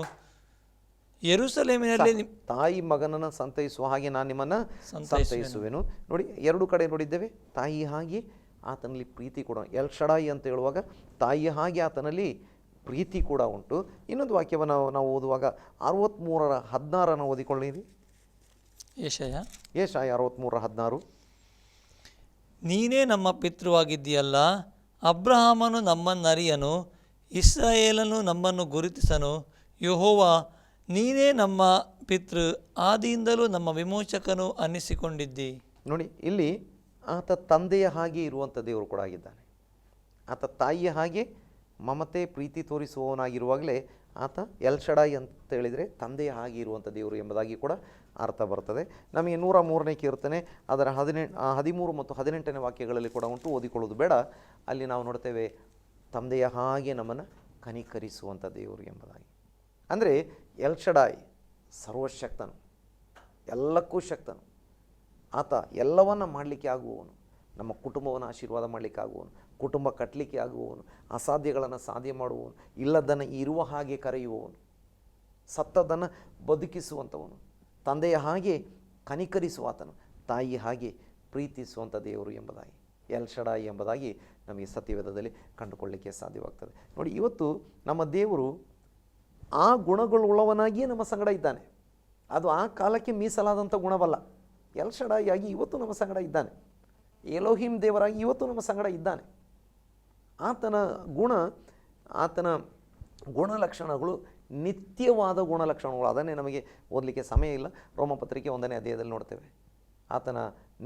Speaker 1: ಯೆರೂಸಲೇಮಿನಲ್ಲಿ
Speaker 2: ತಾಯಿ ಮಗನನ್ನು ಸಂತೈಸುವ ಹಾಗೆ ನಾನು ನಿಮ್ಮನ್ನು ಸಂತೈಸುವೆನು. ನೋಡಿ, ಎರಡು ಕಡೆ ನೋಡಿದ್ದೇವೆ. ತಾಯಿ ಹಾಗೆ ಆತನಲ್ಲಿ ಪ್ರೀತಿ ಕೂಡ, ಎಲ್ ಶಡಾಯ್ ಅಂತ ಹೇಳುವಾಗ ತಾಯಿ ಹಾಗೆ ಆತನಲ್ಲಿ ಪ್ರೀತಿ ಕೂಡ ಉಂಟು. ಇನ್ನೊಂದು ವಾಕ್ಯವನ್ನು ನಾವು ಓದುವಾಗ 63:16 ಓದಿಕೊಳ್ಳಿರಿ.
Speaker 1: ಯೆಶಾಯ
Speaker 2: 63:16.
Speaker 1: ನೀನೇ ನಮ್ಮ ಪಿತೃವಾಗಿದ್ದೀಯಲ್ಲ, ಅಬ್ರಹಾಮನು ನಮ್ಮನ್ನರಿಯನು, ಇಸ್ರಾಯೇಲನು ನಮ್ಮನ್ನು ಗುರುತಿಸನು. ಯೆಹೋವ, ನೀನೇ ನಮ್ಮ ಪಿತೃ, ಆದಿಯಿಂದಲೂ ನಮ್ಮ ವಿಮೋಚಕನು ಅನ್ನಿಸಿಕೊಂಡಿದ್ದಿ.
Speaker 2: ನೋಡಿ, ಇಲ್ಲಿ ಆತ ತಂದೆಯ ಹಾಗೆ ಇರುವಂಥ ದೇವರು ಕೂಡ ಆಗಿದ್ದಾನೆ. ಆತ ತಾಯಿಯ ಹಾಗೆ ಮಮತೆ ಪ್ರೀತಿ ತೋರಿಸುವವನಾಗಿರುವಾಗಲೇ ಆತ ಎಲ್ ಶಡಾಯ್ ಅಂತ ಹೇಳಿದರೆ ತಂದೆಯ ಹಾಗೆ ಇರುವಂಥ ದೇವರು ಎಂಬುದಾಗಿ ಕೂಡ ಅರ್ಥ ಬರ್ತದೆ. ನಮಗೆ 103ನೇ ಕೀರ್ತನೆ ಅದರ 13 ಮತ್ತು 18ನೇ ವಾಕ್ಯಗಳಲ್ಲಿ ಕೂಡ ಉಂಟು, ಓದಿಕೊಳ್ಳೋದು ಬೇಡ. ಅಲ್ಲಿ ನಾವು ನೋಡ್ತೇವೆ, ತಂದೆಯ ಹಾಗೆ ನಮ್ಮನ್ನು ಕನಿಕರಿಸುವಂಥ ದೇವರು ಎಂಬುದಾಗಿ. ಅಂದರೆ ಎಲ್ ಶಡಾಯ್ ಸರ್ವಶಕ್ತನು, ಎಲ್ಲಕ್ಕೂ ಶಕ್ತನು. ಆತ ಎಲ್ಲವನ್ನ ಮಾಡಲಿಕ್ಕೆ ಆಗುವವನು. ನಮ್ಮ ಕುಟುಂಬವನ್ನು ಆಶೀರ್ವಾದ ಮಾಡಲಿಕ್ಕೆ ಆಗುವವನು, ಕುಟುಂಬ ಕಟ್ಟಲಿಕ್ಕೆ ಆಗುವವನು, ಅಸಾಧ್ಯಗಳನ್ನು ಸಾಧ್ಯ ಮಾಡುವವನು, ಇಲ್ಲದನ್ನು ಇರುವ ಹಾಗೆ ಕರೆಯುವವನು, ಸತ್ತದನ್ನು ಬದುಕಿಸುವಂಥವನು, ತಂದೆಯ ಹಾಗೆ ಕನಿಕರಿಸುವಾತನು, ತಾಯಿ ಹಾಗೆ ಪ್ರೀತಿಸುವಂಥ ದೇವರು ಎಂಬುದಾಗಿ ಎಲ್ ಶಡಾಯ್ ಎಂಬುದಾಗಿ ನಮಗೆ ಸತ್ಯವೇದದಲ್ಲಿ ಕಂಡುಕೊಳ್ಳಲಿಕ್ಕೆ ಸಾಧ್ಯವಾಗ್ತದೆ. ನೋಡಿ, ಇವತ್ತು ನಮ್ಮ ದೇವರು ಆ ಗುಣಗಳುಳ್ಳವನಾಗಿಯೇ ನಮ್ಮ ಸಂಗಡ ಇದ್ದಾನೆ. ಅದು ಆ ಕಾಲಕ್ಕೆ ಮೀಸಲಾದಂಥ ಗುಣವಲ್ಲ. ಎಲ್ ಶಡಾಯ್ ಆಗಿ ಇವತ್ತು ನಮ್ಮ ಸಂಗಡ ಇದ್ದಾನೆ. ಎಲೋಹಿಮ್ ದೇವರಾಗಿ ಇವತ್ತು ನಮ್ಮ ಸಂಗಡ ಇದ್ದಾನೆ. ಆತನ ಗುಣಲಕ್ಷಣಗಳು ನಿತ್ಯವಾದ ಗುಣಲಕ್ಷಣಗಳು. ಅದನ್ನೇ ನಮಗೆ ಓದಲಿಕ್ಕೆ ಸಮಯ ಇಲ್ಲ. ರೋಮಪತ್ರಿಕೆ 1ನೇ ಅಧ್ಯಾಯದಲ್ಲಿ ನೋಡ್ತೇವೆ ಆತನ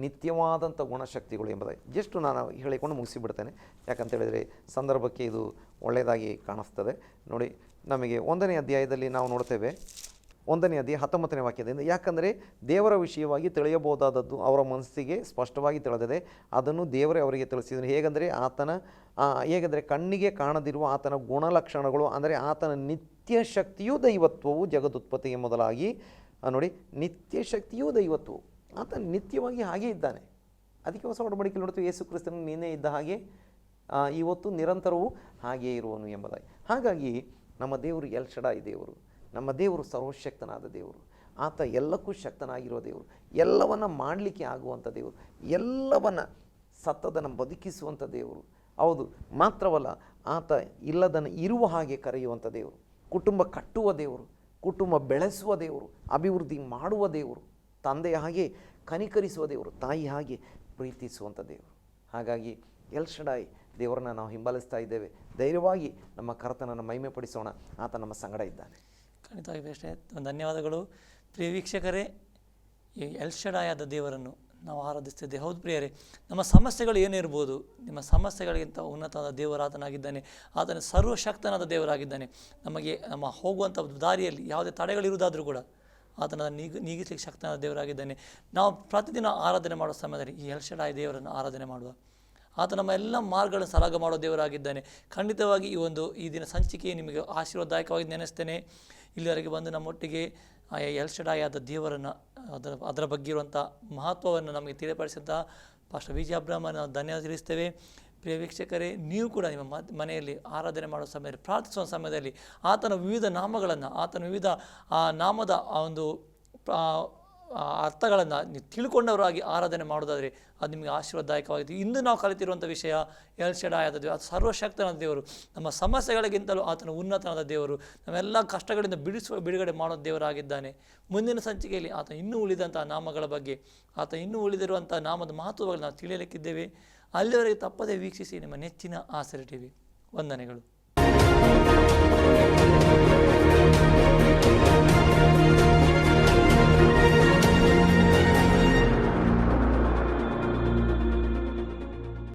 Speaker 2: ನಿತ್ಯವಾದಂಥ ಗುಣಶಕ್ತಿಗಳು ಎಂಬುದಾಗಿ. ಜಸ್ಟ್ ನಾನು ಹೇಳಿಕೊಂಡು ಮುಗಿಸಿಬಿಡ್ತೇನೆ, ಯಾಕಂತೇಳಿದರೆ ಸಂದರ್ಭಕ್ಕೆ ಇದು ಒಳ್ಳೆಯದಾಗಿ ಕಾಣಿಸ್ತದೆ. ನೋಡಿ, ನಮಗೆ 1ನೇ ಅಧ್ಯಾಯದಲ್ಲಿ ನಾವು ನೋಡ್ತೇವೆ, 1ನೇ ಅಧ್ಯಾಯ 19ನೇ ವಾಕ್ಯದಿಂದ, ಯಾಕಂದರೆ ದೇವರ ವಿಷಯವಾಗಿ ತಿಳಿಯಬಹುದಾದದ್ದು ಅವರ ಮನಸ್ಸಿಗೆ ಸ್ಪಷ್ಟವಾಗಿ ತಿಳಿದಿದೆ, ಅದನ್ನು ದೇವರೇ ಅವರಿಗೆ ತಿಳಿಸಿದನು. ಹೇಗೆಂದರೆ ಕಣ್ಣಿಗೆ ಕಾಣದಿರುವ ಆತನ ಗುಣಲಕ್ಷಣಗಳು, ಅಂದರೆ ಆತನ ನಿತ್ಯ ಶಕ್ತಿಯೂ ದೈವತ್ವವು ಜಗದುತ್ಪತ್ತಿಗೆ ಮೊದಲಾಗಿ, ನೋಡಿ, ನಿತ್ಯ ಶಕ್ತಿಯೂ ದೈವತ್ವವು, ಆತ ನಿತ್ಯವಾಗಿ ಹಾಗೇ ಇದ್ದಾನೆ. ಅದಕ್ಕೆ ಹೊಸ ಒಡಂಬಡಿಕೆಯಲ್ಲಿ ನೋಡ್ತೀವಿ, ಯೇಸು ಕ್ರಿಸ್ತನು ನೀನೇ ಇದ್ದ ಹಾಗೆ ಇವತ್ತು ನಿರಂತರವೂ ಹಾಗೇ ಇರುವನು ಎಂಬುದಾಗಿ. ಹಾಗಾಗಿ ನಮ್ಮ ದೇವರು ಎಲ್ ಶಡಾಯ್ ದೇವರು, ನಮ್ಮ ದೇವರು ಸರ್ವಶಕ್ತನಾದ ದೇವರು, ಆತ ಎಲ್ಲಕ್ಕೂ ಶಕ್ತನಾಗಿರುವ ದೇವರು, ಎಲ್ಲವನ್ನ ಮಾಡಲಿಕ್ಕೆ ಆಗುವಂಥ ದೇವರು, ಎಲ್ಲವನ್ನ ಸತ್ತದನ್ನು ಬದುಕಿಸುವಂಥ ದೇವರು. ಹೌದು, ಮಾತ್ರವಲ್ಲ, ಆತ ಇಲ್ಲದನ್ನು ಇರುವ ಹಾಗೆ ಕರೆಯುವಂಥ ದೇವರು, ಕುಟುಂಬ ಕಟ್ಟುವ ದೇವರು, ಕುಟುಂಬ ಬೆಳೆಸುವ ದೇವರು, ಅಭಿವೃದ್ಧಿ ಮಾಡುವ ದೇವರು, ತಂದೆಯ ಹಾಗೆ ಕನಿಕರಿಸುವ ದೇವರು, ತಾಯಿ ಹಾಗೆ ಪ್ರೀತಿಸುವಂಥ ದೇವರು. ಹಾಗಾಗಿ ಎಲ್ ಶಡಾಯ್ ದೇವರನ್ನ ನಾವು ಹಿಂಬಾಲಿಸ್ತಾ ಇದ್ದೇವೆ. ಧೈರ್ಯವಾಗಿ ನಮ್ಮ ಕರ್ತನನ್ನು ಮಹಿಮೆ ಪಡಿಸೋಣ, ಆತ ನಮ್ಮ ಸಂಗಡ ಇದ್ದಾನೆ.
Speaker 1: ಖಂಡಿತವಾಗಿ ಅಷ್ಟೇ. ಧನ್ಯವಾದಗಳು. ಪ್ರಿಯ ವೀಕ್ಷಕರೇ, ಈ ಎಲ್ ಶಡಾಯ್ ಆದ ದೇವರನ್ನು ನಾವು ಆರಾಧಿಸ್ತಿದ್ದೇವೆ. ಹೌದು ಪ್ರಿಯರೇ, ನಮ್ಮ ಸಮಸ್ಯೆಗಳು ಏನಿರ್ಬೋದು, ನಿಮ್ಮ ಸಮಸ್ಯೆಗಳಿಗಿಂತ ಉನ್ನತವಾದ ದೇವರಾತನಾಗಿದ್ದಾನೆ. ಆತನ ಸರ್ವಶಕ್ತನಾದ ದೇವರಾಗಿದ್ದಾನೆ. ನಮಗೆ ನಮ್ಮ ಹೋಗುವಂಥ ದಾರಿಯಲ್ಲಿ ಯಾವುದೇ ತಡೆಗಳಿರುವುದಾದರೂ ಕೂಡ ಆತನ ನೀಗಿಸಲಿಕ್ಕೆ ಶಕ್ತನಾದ ದೇವರಾಗಿದ್ದಾನೆ. ನಾವು ಪ್ರತಿದಿನ ಆರಾಧನೆ ಮಾಡುವ ಸಮಯದಲ್ಲಿ ಈ ಎಲ್ ಶಡಾಯ್ ದೇವರನ್ನು ಆರಾಧನೆ ಮಾಡುವ. ಆತ ನಮ್ಮ ಎಲ್ಲ ಮಾರ್ಗಗಳನ್ನು ಸಲಗ ಮಾಡೋ ದೇವರಾಗಿದ್ದಾನೆ. ಖಂಡಿತವಾಗಿ ಈ ದಿನ ಸಂಚಿಕೆ ನಿಮಗೆ ಆಶೀರ್ವಾದದಾಯಕವಾಗಿ ನೆನೆಸ್ತೇನೆ. ಇಲ್ಲಿವರೆಗೆ ಬಂದು ನಮ್ಮೊಟ್ಟಿಗೆ ಎಲ್ ಶಡಾಯ್ ಆದ ದೇವರನ್ನು ಅದರ ಬಗ್ಗೆ ಇರುವಂಥ ಮಹತ್ವವನ್ನು ನಮಗೆ ತಿಳಿಪಡಿಸಿದಂಥ ಪಾಸ್ಟರ್ ವಿ ಜಿ ಅಬ್ರಾಹ್ಮನ್ ನಾವು ಧನ್ಯವಾದ ತಿಳಿಸ್ತೇವೆ. ಪ್ರಿಯ ವೀಕ್ಷಕರೇ, ನೀವು ಕೂಡ ನಿಮ್ಮ ಮನೆಯಲ್ಲಿ ಆರಾಧನೆ ಮಾಡುವ ಸಮಯದಲ್ಲಿ, ಪ್ರಾರ್ಥಿಸುವ ಸಮಯದಲ್ಲಿ ಆತನ ವಿವಿಧ ನಾಮಗಳನ್ನು, ಆತನ ವಿವಿಧ ನಾಮದ ಒಂದು ಅರ್ಥಗಳನ್ನು ನೀವು ತಿಳ್ಕೊಂಡವರಾಗಿ ಆರಾಧನೆ ಮಾಡೋದಾದರೆ ಅದು ನಿಮಗೆ ಆಶೀರ್ವಾದದಾಯಕವಾಗಿದೆ. ಇಂದು ನಾವು ಕಲಿತಿರುವಂಥ ವಿಷಯ ಎಲ್ ಶಡಾಯ್ ಆದ ದೇವರು, ಅದು ಸರ್ವಶಕ್ತನಾದ ದೇವರು, ನಮ್ಮ ಸಮಸ್ಯೆಗಳಿಗಿಂತಲೂ ಆತನ ಉನ್ನತನಾದ ದೇವರು, ನಮ್ಮೆಲ್ಲ ಕಷ್ಟಗಳಿಂದ ಬಿಡುಗಡೆ ಮಾಡೋ ದೇವರಾಗಿದ್ದಾನೆ. ಮುಂದಿನ ಸಂಚಿಕೆಯಲ್ಲಿ ಆತ ಇನ್ನೂ ಉಳಿದಂಥ ನಾಮಗಳ ಬಗ್ಗೆ, ಆತ ಇನ್ನೂ ಉಳಿದಿರುವಂಥ ನಾಮದ ಮಹತ್ವಗಳನ್ನು ನಾವು ತಿಳಿಯಲಿಕ್ಕಿದ್ದೇವೆ. ಅಲ್ಲಿವರೆಗೆ ತಪ್ಪದೇ ವೀಕ್ಷಿಸಿ ನಿಮ್ಮ ನೆಚ್ಚಿನ ಆಸರೆ ಟಿವಿ. ವಂದನೆಗಳು.